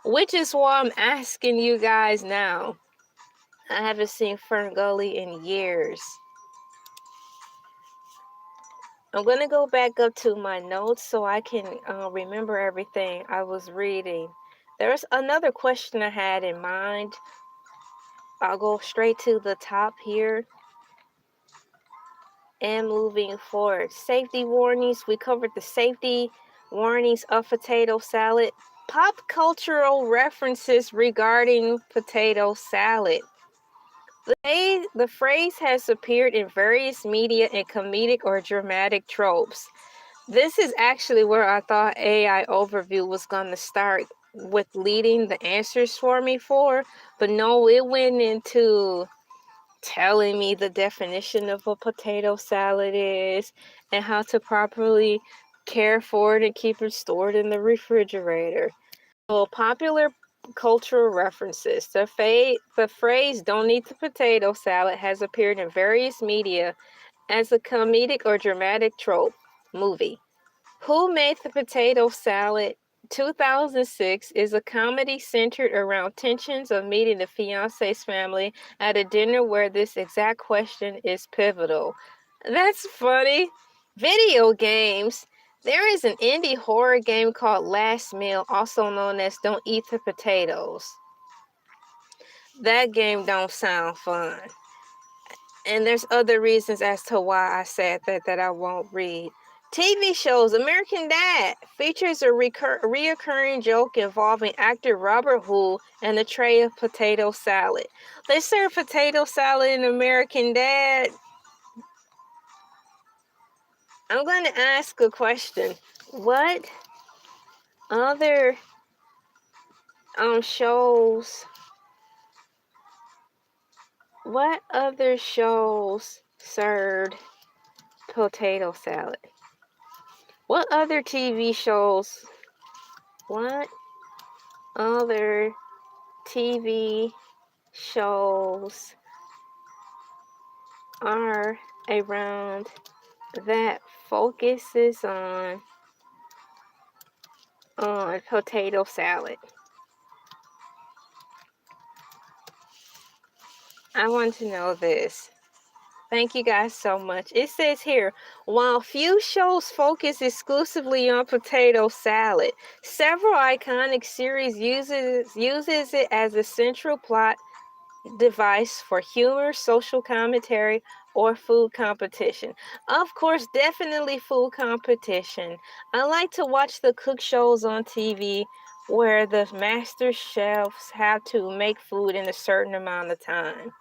Speaker 1: I'm asking you guys now. I haven't seen Fern Gully in years. I'm going to go back up to my notes so I can remember everything I was reading. There's another question I had in mind. I'll go straight to the top here. And moving forward, safety warnings. We covered the safety warnings of potato salad. Pop cultural references regarding potato salad. The phrase has appeared in various media and comedic or dramatic tropes. This is actually where I thought AI overview was going to start with leading the answers for me but no, it went into telling me the definition of a potato salad is and how to properly care for it and keep it stored in the refrigerator. So popular cultural references. The phrase "don't eat the potato salad" has appeared in various media as a comedic or dramatic trope. Movie Who Made the Potato Salad? 2006 is a comedy centered around tensions of meeting the fiance's family at a dinner where this exact question is pivotal. That's funny. Video games. There is an indie horror game called Last Meal, also known as Don't Eat the Potatoes. That game don't sound fun. And there's other reasons as to why I said that I won't read. TV shows. American Dad features a reoccurring joke involving actor Robert Hull and a tray of potato salad. They serve potato salad in American Dad. I'm going to ask a question. What other shows served potato salad? What other TV shows? What other TV shows are around that focuses on potato salad. I want to know this. Thank you guys so much. It says here, while few shows focus exclusively on potato salad, several iconic series uses it as a central plot device for humor, social commentary, or food competition. Of course, definitely food competition. I like to watch the cook shows on TV where the master chefs have to make food in a certain amount of time.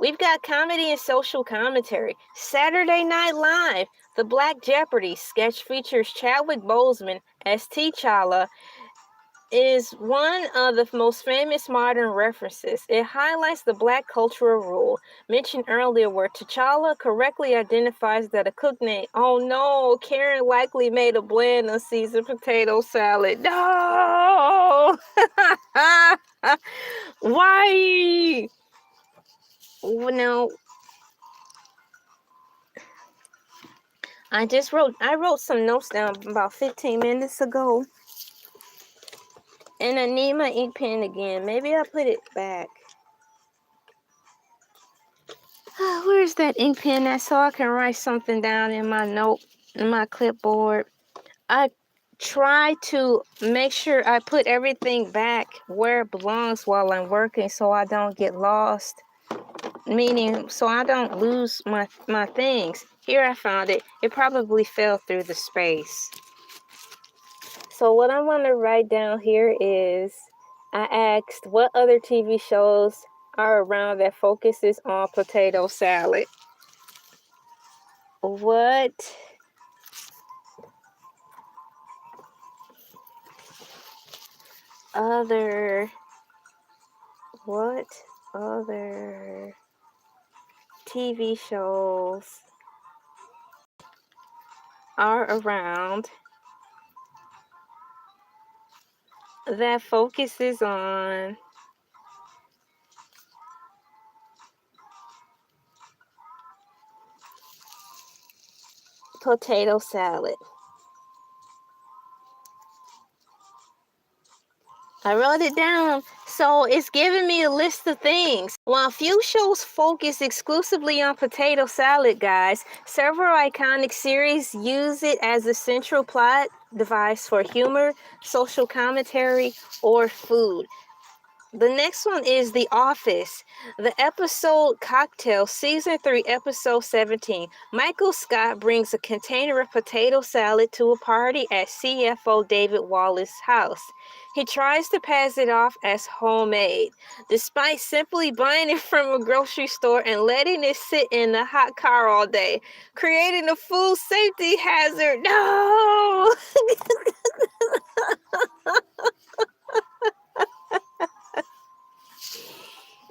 Speaker 1: We've got comedy and social commentary. Saturday Night Live, the Black Jeopardy sketch features Chadwick Boseman as T'Challa is one of the most famous modern references. It highlights the Black cultural rule mentioned earlier where T'Challa correctly identifies that a cook named, oh no, Karen likely made a bland unseasoned potato salad. No! Why? No. I wrote some notes down about 15 minutes ago. And I need my ink pen again. Maybe I'll put it back. Where's that ink pen at so I can write something down in my clipboard? I try to make sure I put everything back where it belongs while I'm working so I don't get lost. Meaning, so I don't lose my things. Here I found it. It probably fell through the space. So what I want to write down here is, I asked what other TV shows are around that focuses on potato salad. What other TV shows are around that focuses on potato salad? I wrote it down, so it's giving me a list of things. While few shows focus exclusively on potato salad, guys, several iconic series use it as a central plot device for humor, social commentary, or food. The next one is The Office. The episode Cocktail, Season 3, Episode 17. Michael Scott brings a container of potato salad to a party at CFO David Wallace's house. He tries to pass it off as homemade, despite simply buying it from a grocery store and letting it sit in the hot car all day, creating a food safety hazard. No!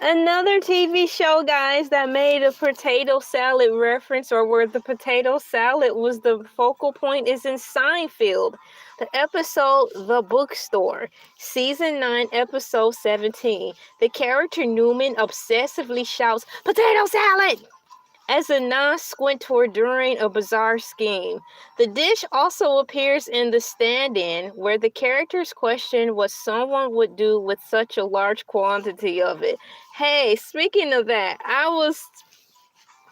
Speaker 1: Another TV show, guys, that made a potato salad reference, or where the potato salad was the focal point, is in Seinfeld. The episode The Bookstore, Season 9, Episode 17. The character Newman obsessively shouts, "Potato salad!" as a non-squinter during a bizarre scheme. The dish also appears in The Stand-In, where the characters question what someone would do with such a large quantity of it. Hey, speaking of that, I was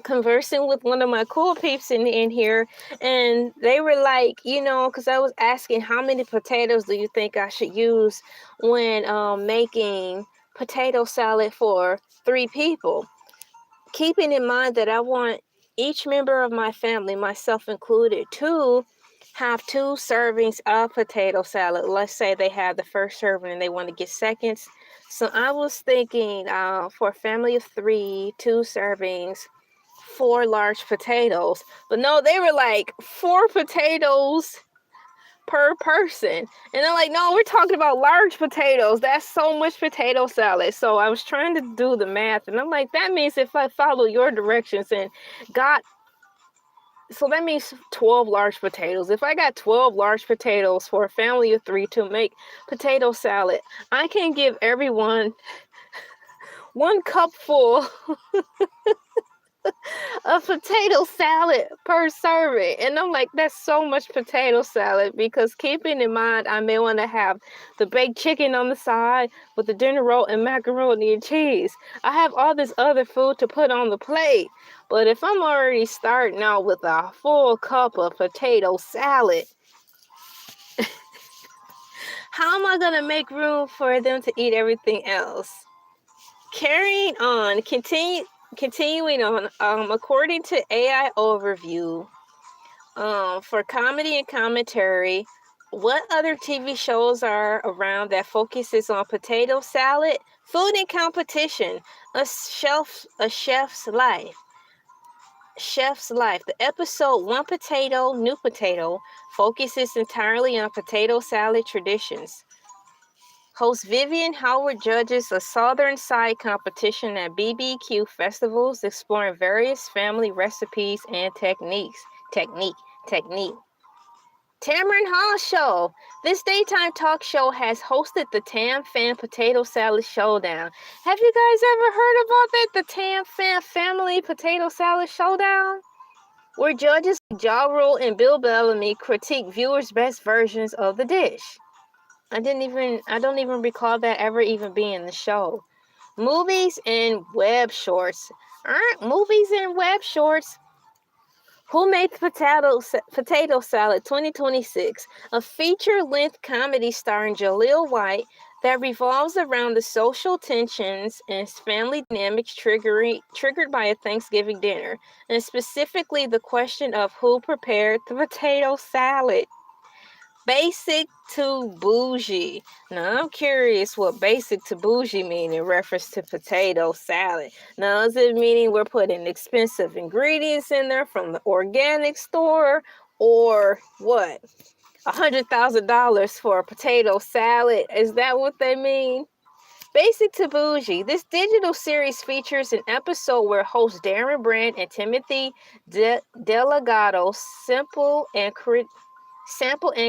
Speaker 1: conversing with one of my cool peeps in here, and they were like, because I was asking how many potatoes do you think I should use when making potato salad for 3 people? Keeping in mind that I want each member of my family, myself included, to have 2 servings of potato salad. Let's say they have the first serving and they want to get seconds. So I was thinking for a family of 3, 2 servings, 4 large potatoes. But no, they were like 4 potatoes per person. And I'm like, no, we're talking about large potatoes. That's so much potato salad. So I was trying to do the math, and I'm like, that means if I follow your directions and so that means 12 large potatoes. If I got 12 large potatoes for a family of 3 to make potato salad, I can give everyone 1 cup full a potato salad per serving. And I'm like, that's so much potato salad, because keeping in mind, I may want to have the baked chicken on the side with the dinner roll and macaroni and cheese. I have all this other food to put on the plate. But if I'm already starting out with a full cup of potato salad, how am I going to make room for them to eat everything else? Carrying on, continuing on, according to AI Overview, for comedy and commentary, what other TV shows are around that focuses on potato salad, food and competition, a chef's life. Chef's Life. The episode One Potato, New Potato focuses entirely on potato salad traditions. Host Vivian Howard judges a Southern Side competition at BBQ festivals, exploring various family recipes and techniques. Technique. Tamron Hall Show. This daytime talk show has hosted the Tam Fan Potato Salad Showdown. Have you guys ever heard about that? The Tam Fan Family Potato Salad Showdown? Where judges like Ja Rule and Bill Bellamy critique viewers' best versions of the dish. I don't even recall that ever even being in the show. Movies and web shorts. Movies and web shorts. Who Made Potato Salad 2026, a feature-length comedy starring Jaleel White that revolves around the social tensions and family dynamics triggered by a Thanksgiving dinner, and specifically the question of who prepared the potato salad. Basic to bougie. Now, I'm curious what basic to bougie mean in reference to potato salad. Now, is it meaning we're putting expensive ingredients in there from the organic store, or what? $100,000 for a potato salad? Is that what they mean? Basic to Bougie. This digital series features an episode where hosts Darren Brand and Timothy Delgado sample and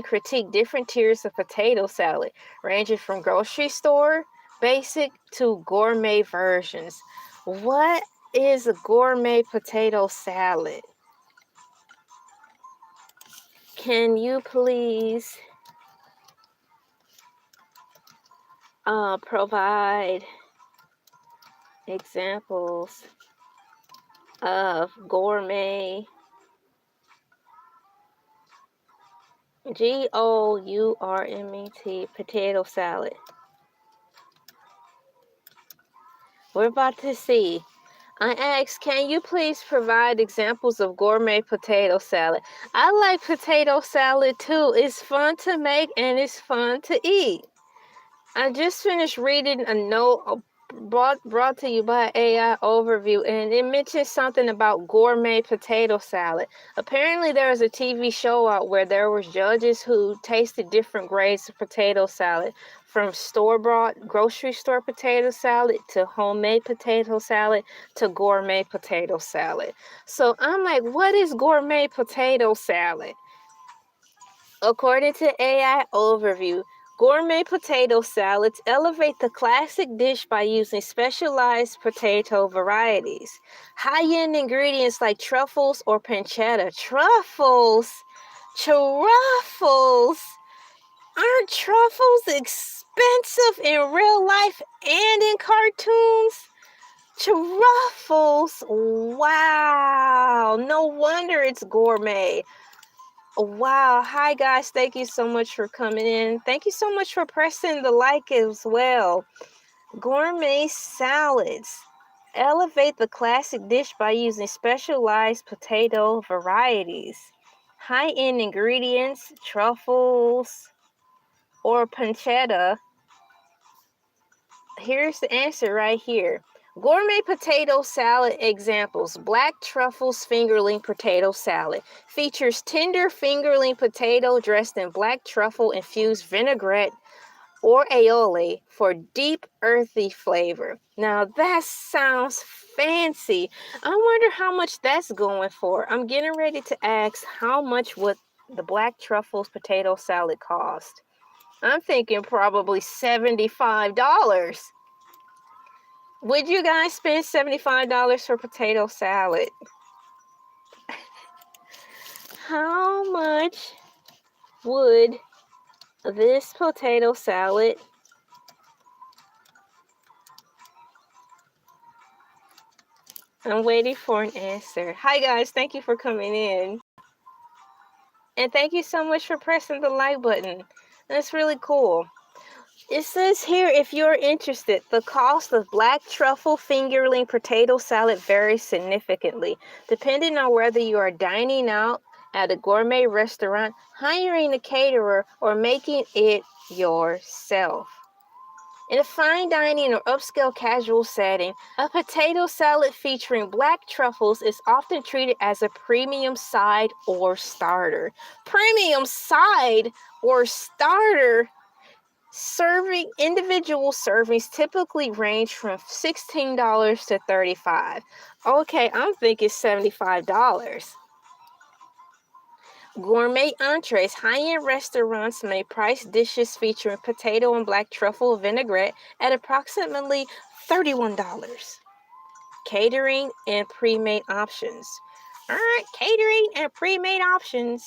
Speaker 1: critique different tiers of potato salad, ranging from grocery store basic to gourmet versions. What is a gourmet potato salad? Can you please provide examples of gourmet, GOURMET, potato salad? We're about to see. I asked, can you please provide examples of gourmet potato salad? I like potato salad too. It's fun to make and it's fun to eat. I just finished reading a note brought to you by AI Overview, and it mentions something about gourmet potato salad. Apparently there was a TV show out where there was judges who tasted different grades of potato salad, from store-bought grocery store potato salad to homemade potato salad to gourmet potato salad. So I'm like, what is gourmet potato salad? According to AI Overview, gourmet potato salads elevate the classic dish by using specialized potato varieties. High-end ingredients like truffles or pancetta. Truffles! Aren't truffles expensive in real life and in cartoons? Truffles! Wow! No wonder it's gourmet. Wow. Hi, guys. Thank you so much for coming in. Thank you so much for pressing the like as well. Gourmet salads elevate the classic dish by using specialized potato varieties. High-end ingredients, truffles, or pancetta. Here's the answer right here. Gourmet potato salad examples. Black truffles fingerling potato salad features tender fingerling potato dressed in black truffle infused vinaigrette or aioli for deep earthy flavor. Now that sounds fancy. I wonder how much that's going for. I'm getting ready to ask how much would the black truffles potato salad cost. I'm thinking probably $75. Would you guys spend $75 for potato salad? How much would this potato salad? I'm waiting for an answer. Hi guys, thank you for coming in. And thank you so much for pressing the like button. That's really cool. It says here, if you're interested, the cost of black truffle fingerling potato salad varies significantly, depending on whether you are dining out at a gourmet restaurant, hiring a caterer, or making it yourself. In a fine dining or upscale casual setting, a potato salad featuring black truffles is often treated as a premium side or starter. Premium side or starter? Individual servings typically range from $16 to $35. Okay, I'm thinking $75. Gourmet entrees. High-end restaurants may price dishes featuring potato and black truffle vinaigrette at approximately $31. Catering and pre-made options. All right, catering and pre-made options.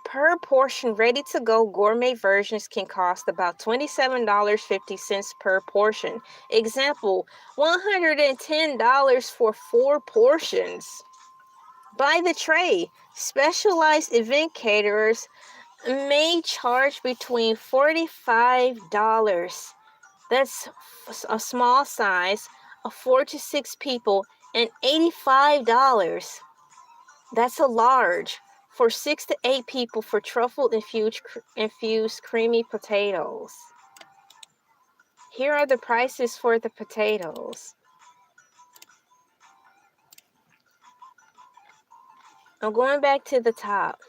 Speaker 1: Per portion, ready-to-go gourmet versions can cost about $27.50 per portion. Example, $110 for 4 portions. By the tray, specialized event caterers may charge between $45, that's a small size, of 4 to 6 people, and $85, that's a large, for 6 to 8 people for truffle-infused creamy potatoes. Here are the prices for the potatoes. I'm going back to the top.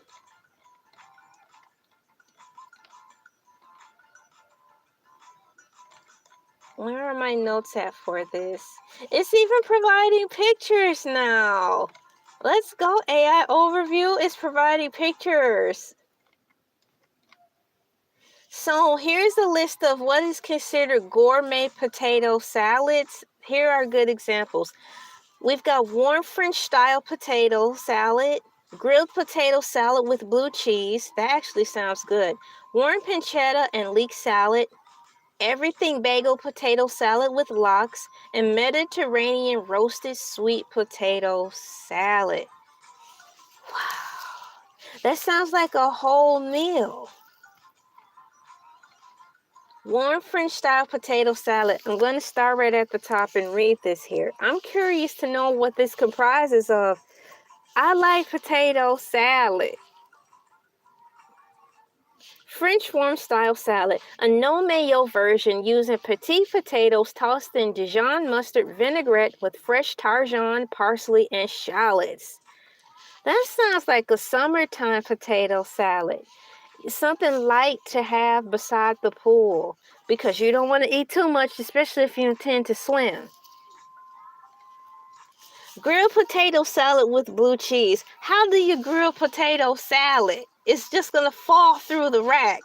Speaker 1: Where are my notes at for this? It's even providing pictures now. Let's go. AI overview is providing pictures. So here's a list of what is considered gourmet potato salads. Here are good examples. We've got warm French style potato salad, grilled potato salad with blue cheese. That actually sounds good. Warm pancetta and leek salad, everything bagel potato salad with lox, and Mediterranean roasted sweet potato salad. Wow, that sounds like a whole meal. Warm French style potato salad. I'm going to start right at the top and read this here. I'm curious to know what this comprises of. I like potato salad. French warm style salad, a no mayo version using petite potatoes tossed in Dijon mustard vinaigrette with fresh tarragon, parsley, and shallots. That sounds like a summertime potato salad. Something light to have beside the pool because you don't want to eat too much, especially if you intend to swim. Grilled potato salad with blue cheese. How do you grill potato salad? It's just going to fall through the rack.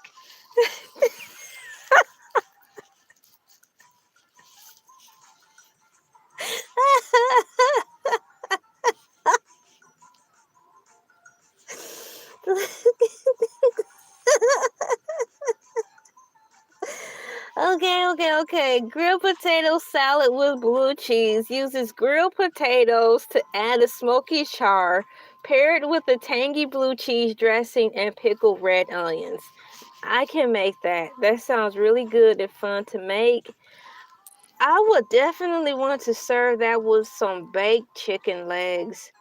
Speaker 1: Okay. Grilled potato salad with blue cheese uses grilled potatoes to add a smoky char, paired with a tangy blue cheese dressing and pickled red onions. I can make that. That sounds really good and fun to make. I would definitely want to serve that with some baked chicken legs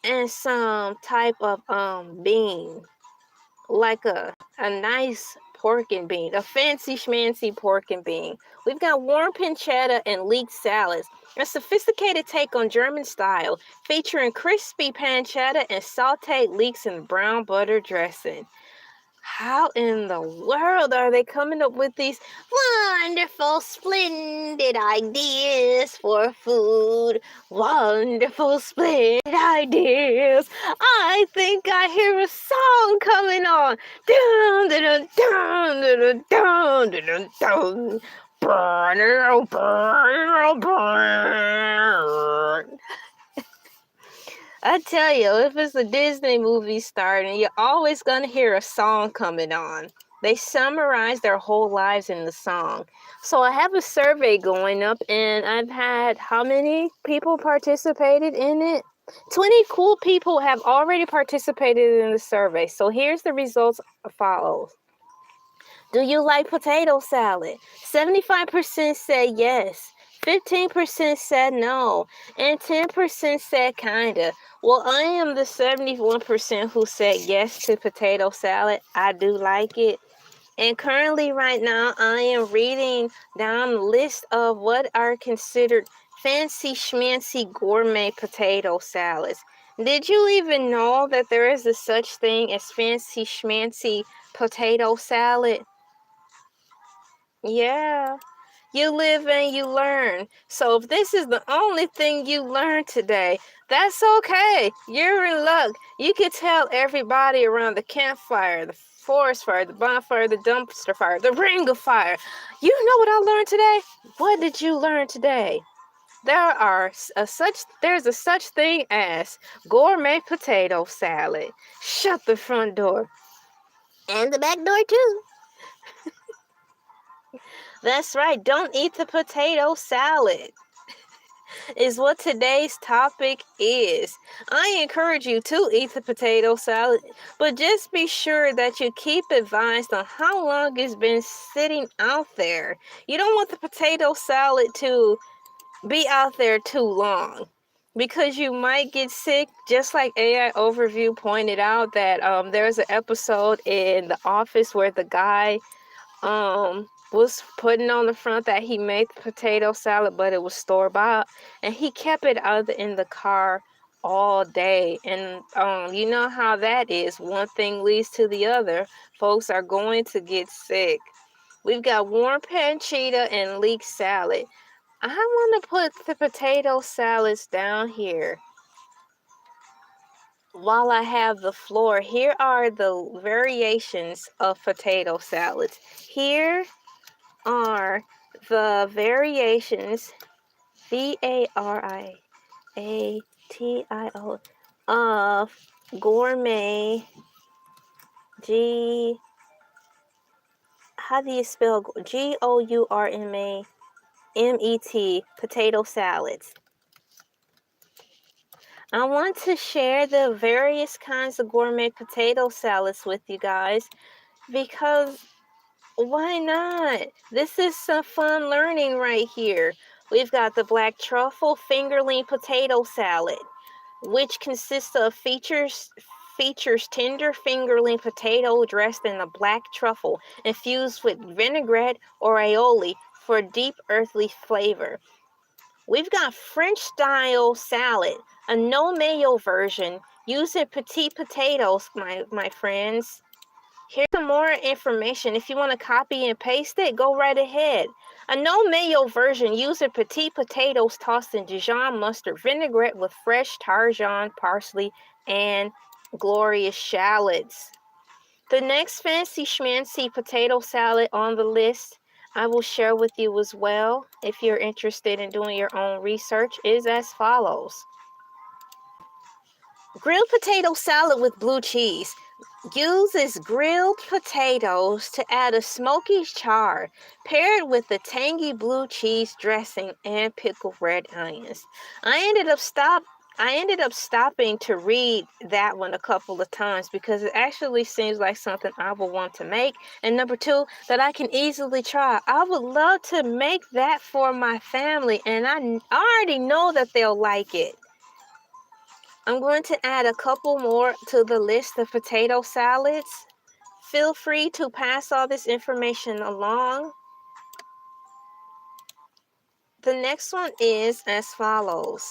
Speaker 1: and some type of bean, like a nice pork and bean, a fancy schmancy pork and bean. We've got warm pancetta and leek salads, a sophisticated take on German style, featuring crispy pancetta and sauteed leeks in brown butter dressing. How in the world are they coming up with these wonderful, splendid ideas for food? Wonderful, splendid ideas. I think I hear a song coming on. Dun, dun, dun, dun, dun, dun, dun, dun, dun. I tell you, if it's a Disney movie starting, you're always going to hear a song coming on. They summarize their whole lives in the song. So I have a survey going up, and I've had how many people participated in it? 20 cool people have already participated in the survey. So here's the results follows. Do you like potato salad? 75% said yes. 15% said no. And 10% said kinda. Well, I am the 71% who said yes to potato salad. I do like it. And currently right now, I am reading down the list of what are considered fancy schmancy gourmet potato salads. Did you even know that there is a such thing as fancy schmancy potato salad? Yeah, you live and you learn. So if this is the only thing you learned today, that's okay. You're in luck. You can tell everybody around the campfire, the forest fire, the bonfire, the dumpster fire, the ring of fire. You know what I learned today? What did you learn today? There's a such thing as gourmet potato salad. Shut the front door. And the back door too. That's right. Don't eat the potato salad, is what today's topic is. I encourage you to eat the potato salad, but just be sure that you keep advised on how long it's been sitting out there. You don't want the potato salad to be out there too long, because you might get sick. Just like AI Overview pointed out that there's an episode in The Office where the guy was putting on the front that he made the potato salad, but it was store-bought, and he kept it out in the car all day. And you know how that is. One thing leads to the other. Folks are going to get sick. We've got warm pancetta and leek salad. I want to put the potato salads down here while I have the floor. Here are the variations of potato salads. Here are the variations, VARIATIO, of gourmet, how do you spell GOURMET potato salads. I want to share the various kinds of gourmet potato salads with you guys, because why not? This is some fun learning right here. We've got the black truffle fingerling potato salad, which consists of features tender fingerling potato dressed in a black truffle, infused with vinaigrette or aioli for deep earthly flavor. We've got French style salad, a no mayo version using petite potatoes, my friends. Here's some more information. If you want to copy and paste it, go right ahead. A no mayo version using petite potatoes tossed in Dijon mustard vinaigrette with fresh tarragon, parsley, and glorious shallots. The next fancy schmancy potato salad on the list I will share with you as well, if you're interested in doing your own research, is as follows. Grilled potato salad with blue cheese. Uses grilled potatoes to add a smoky char, paired with the tangy blue cheese dressing and pickled red onions. I ended up stopping to read that one a couple of times, because it actually seems like something I would want to make. And number two, that I can easily try. I would love to make that for my family, and I already know that they'll like it. I'm going to add a couple more to the list of potato salads. Feel free to pass all this information along. The next one is as follows.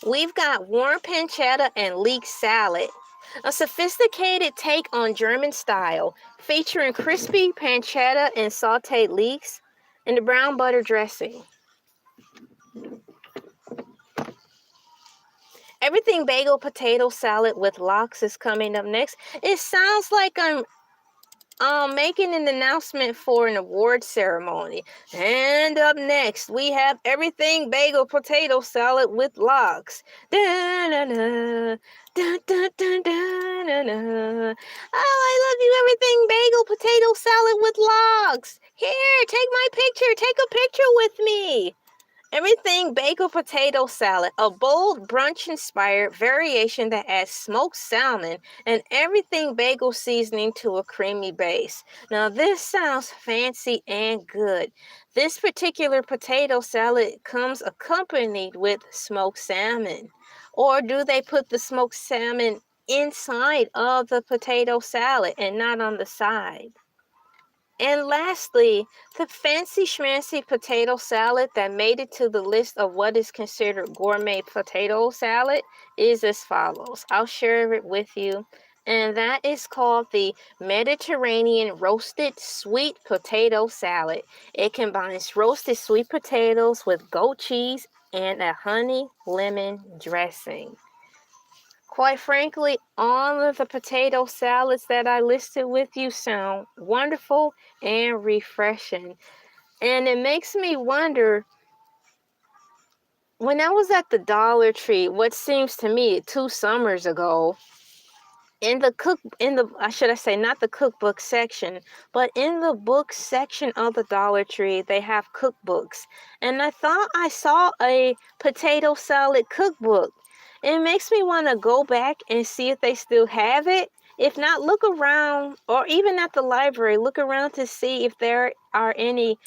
Speaker 1: We've got warm pancetta and leek salad, a sophisticated take on German style, featuring crispy pancetta and sauteed leeks and the brown butter dressing. Everything bagel potato salad with lox is coming up next. It sounds like I'm making an announcement for an award ceremony. And up next, we have everything bagel potato salad with lox. Da-na-na, da-da-da-da-na-na. Oh, I love you, everything bagel potato salad with lox. Here, take my picture. Take a picture with me. Everything bagel potato salad, a bold brunch-inspired variation that adds smoked salmon and everything bagel seasoning to a creamy base. Now this sounds fancy and good. This particular potato salad comes accompanied with smoked salmon. Or do they put the smoked salmon inside of the potato salad and not on the side? And lastly, the fancy schmancy potato salad that made it to the list of what is considered gourmet potato salad is as follows. I'll share it with you. And that is called the Mediterranean Roasted Sweet Potato Salad. It combines roasted sweet potatoes with goat cheese and a honey lemon dressing. Quite frankly, all of the potato salads that I listed with you sound wonderful and refreshing. And it makes me wonder, when I was at the Dollar Tree, what seems to me 2 summers ago, should I say, not the cookbook section, but in the book section of the Dollar Tree, they have cookbooks. And I thought I saw a potato salad cookbook. It makes me want to go back and see if they still have it. If not, look around, or even at the library, look around to see if there are any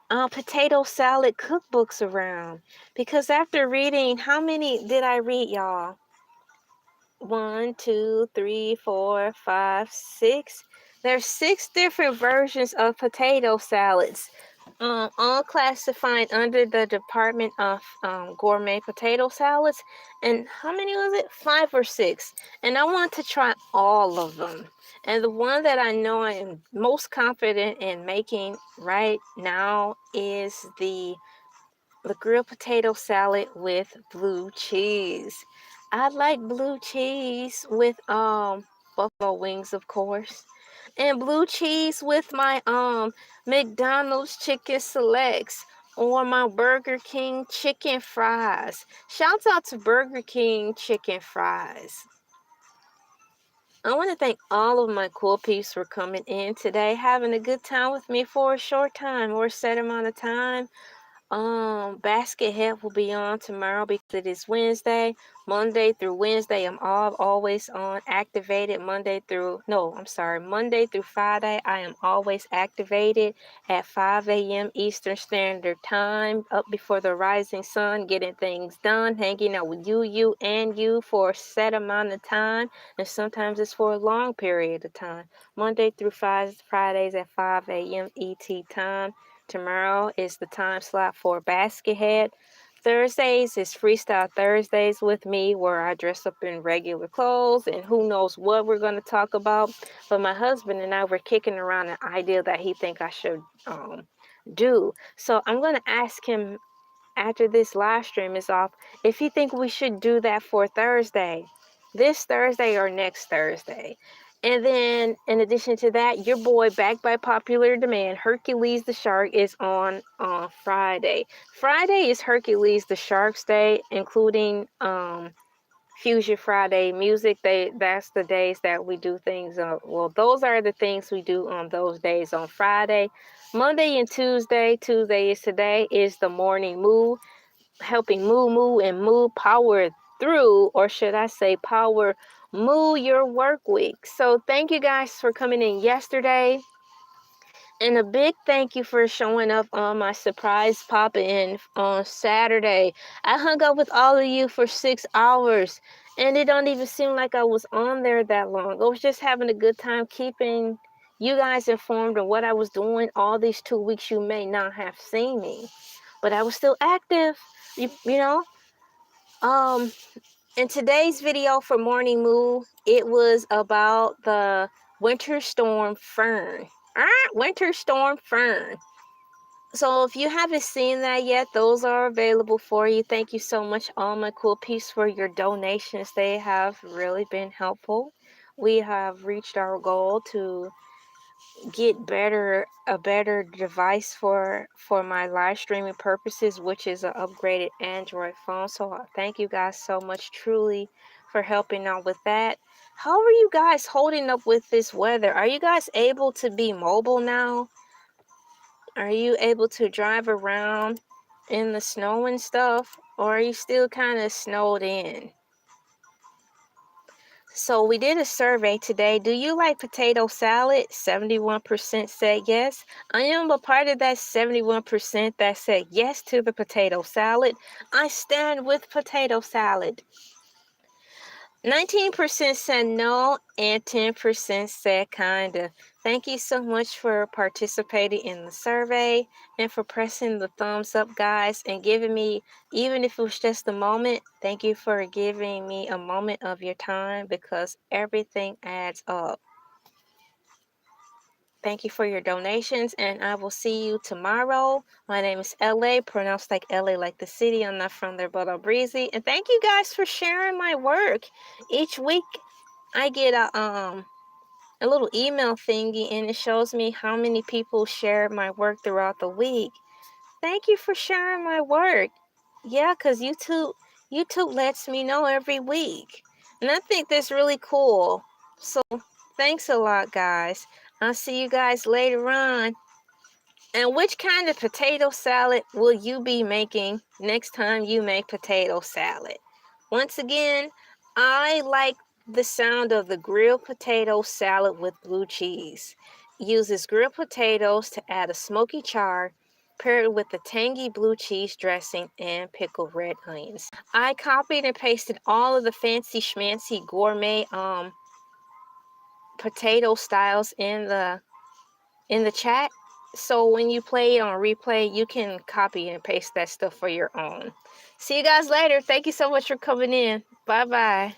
Speaker 1: potato salad cookbooks around. Because after reading, how many did I read, y'all? 1, 2, 3, 4, 5, 6. There's 6 different versions of potato salads, all classified under the Department of Gourmet Potato Salads. And how many was it? 5 or 6. And I want to try all of them. And the one that I know I am most confident in making right now is the grilled potato salad with blue cheese. I like blue cheese with buffalo wings, of course, and blue cheese with my McDonald's chicken selects or my Burger King chicken fries. Shouts out to Burger King chicken fries. I want to thank all of my cool peeps for coming in today, having a good time with me for a short time or a set amount of time. Basket Head will be on tomorrow because it is Wednesday. Monday through Wednesday, I'm always on activated. Monday through Friday, I am always activated at 5 a.m. Eastern Standard Time, up before the rising sun, getting things done, hanging out with you for a set amount of time, and sometimes it's for a long period of time. Monday through Fridays at 5 a.m. ET time. Tomorrow is the time slot for Basket Head. Thursdays is Freestyle Thursdays with me, where I dress up in regular clothes and who knows what we're going to talk about. But my husband and I were kicking around an idea that he think I should do. So I'm going to ask him after this live stream is off if he think we should do that for Thursday, this Thursday or next Thursday. And then, in addition to that, your boy, back by popular demand, Hercules the Shark, is on Friday. Friday is Hercules the Shark's Day, including Fusion Friday music. That's the days that we do things. Those are the things we do on those days on Friday. Monday and Tuesday. Tuesday is today, is the morning moo, helping move power through, or should I say power move your work week. So thank you guys for coming in yesterday. And a big thank you for showing up on my surprise pop-in on Saturday. I hung out with all of you for 6 hours, and it don't even seem like I was on there that long. I was just having a good time keeping you guys informed of what I was doing. All these 2 weeks you may not have seen me, but I was still active, you know. In today's video for Morning Moo, it was about the winter storm fern. Winter storm fern. So if you haven't seen that yet, those are available for you. Thank you so much, all my cool peeps, for your donations. They have really been helpful. We have reached our goal to get a better device for my live streaming purposes, which is an upgraded Android phone. So thank you guys so much, truly, for helping out with that. How are you guys holding up with this weather? Are you guys able to be mobile now? Are you able to drive around in the snow and stuff, or are you still kind of snowed in? So we did a survey today. Do you like potato salad? 71% said yes. I am a part of that 71% that said yes to the potato salad. I stand with potato salad. 19% said no, and 10% said kinda. Thank you so much for participating in the survey and for pressing the thumbs up, guys, and giving me, even if it was just a moment, thank you for giving me a moment of your time, because everything adds up. Thank you for your donations, and I will see you tomorrow. My name is LA, pronounced like LA, like the city. I'm not from there, but I'm breezy. And thank you guys for sharing my work. Each week, I get a little email thingy, and it shows me how many people share my work throughout the week. Thank you for sharing my work. Yeah, because YouTube lets me know every week. And I think that's really cool. So thanks a lot, guys. I'll see you guys later on. And which kind of potato salad will you be making next time you make potato salad? Once again, I like the sound of the grilled potato salad with blue cheese. Uses grilled potatoes to add a smoky char, paired with the tangy blue cheese dressing and pickled red onions. I copied and pasted all of the fancy schmancy gourmet potato styles in the chat. So when you play it on replay, you can copy and paste that stuff for your own. See you guys later. Thank you so much for coming in. Bye-bye.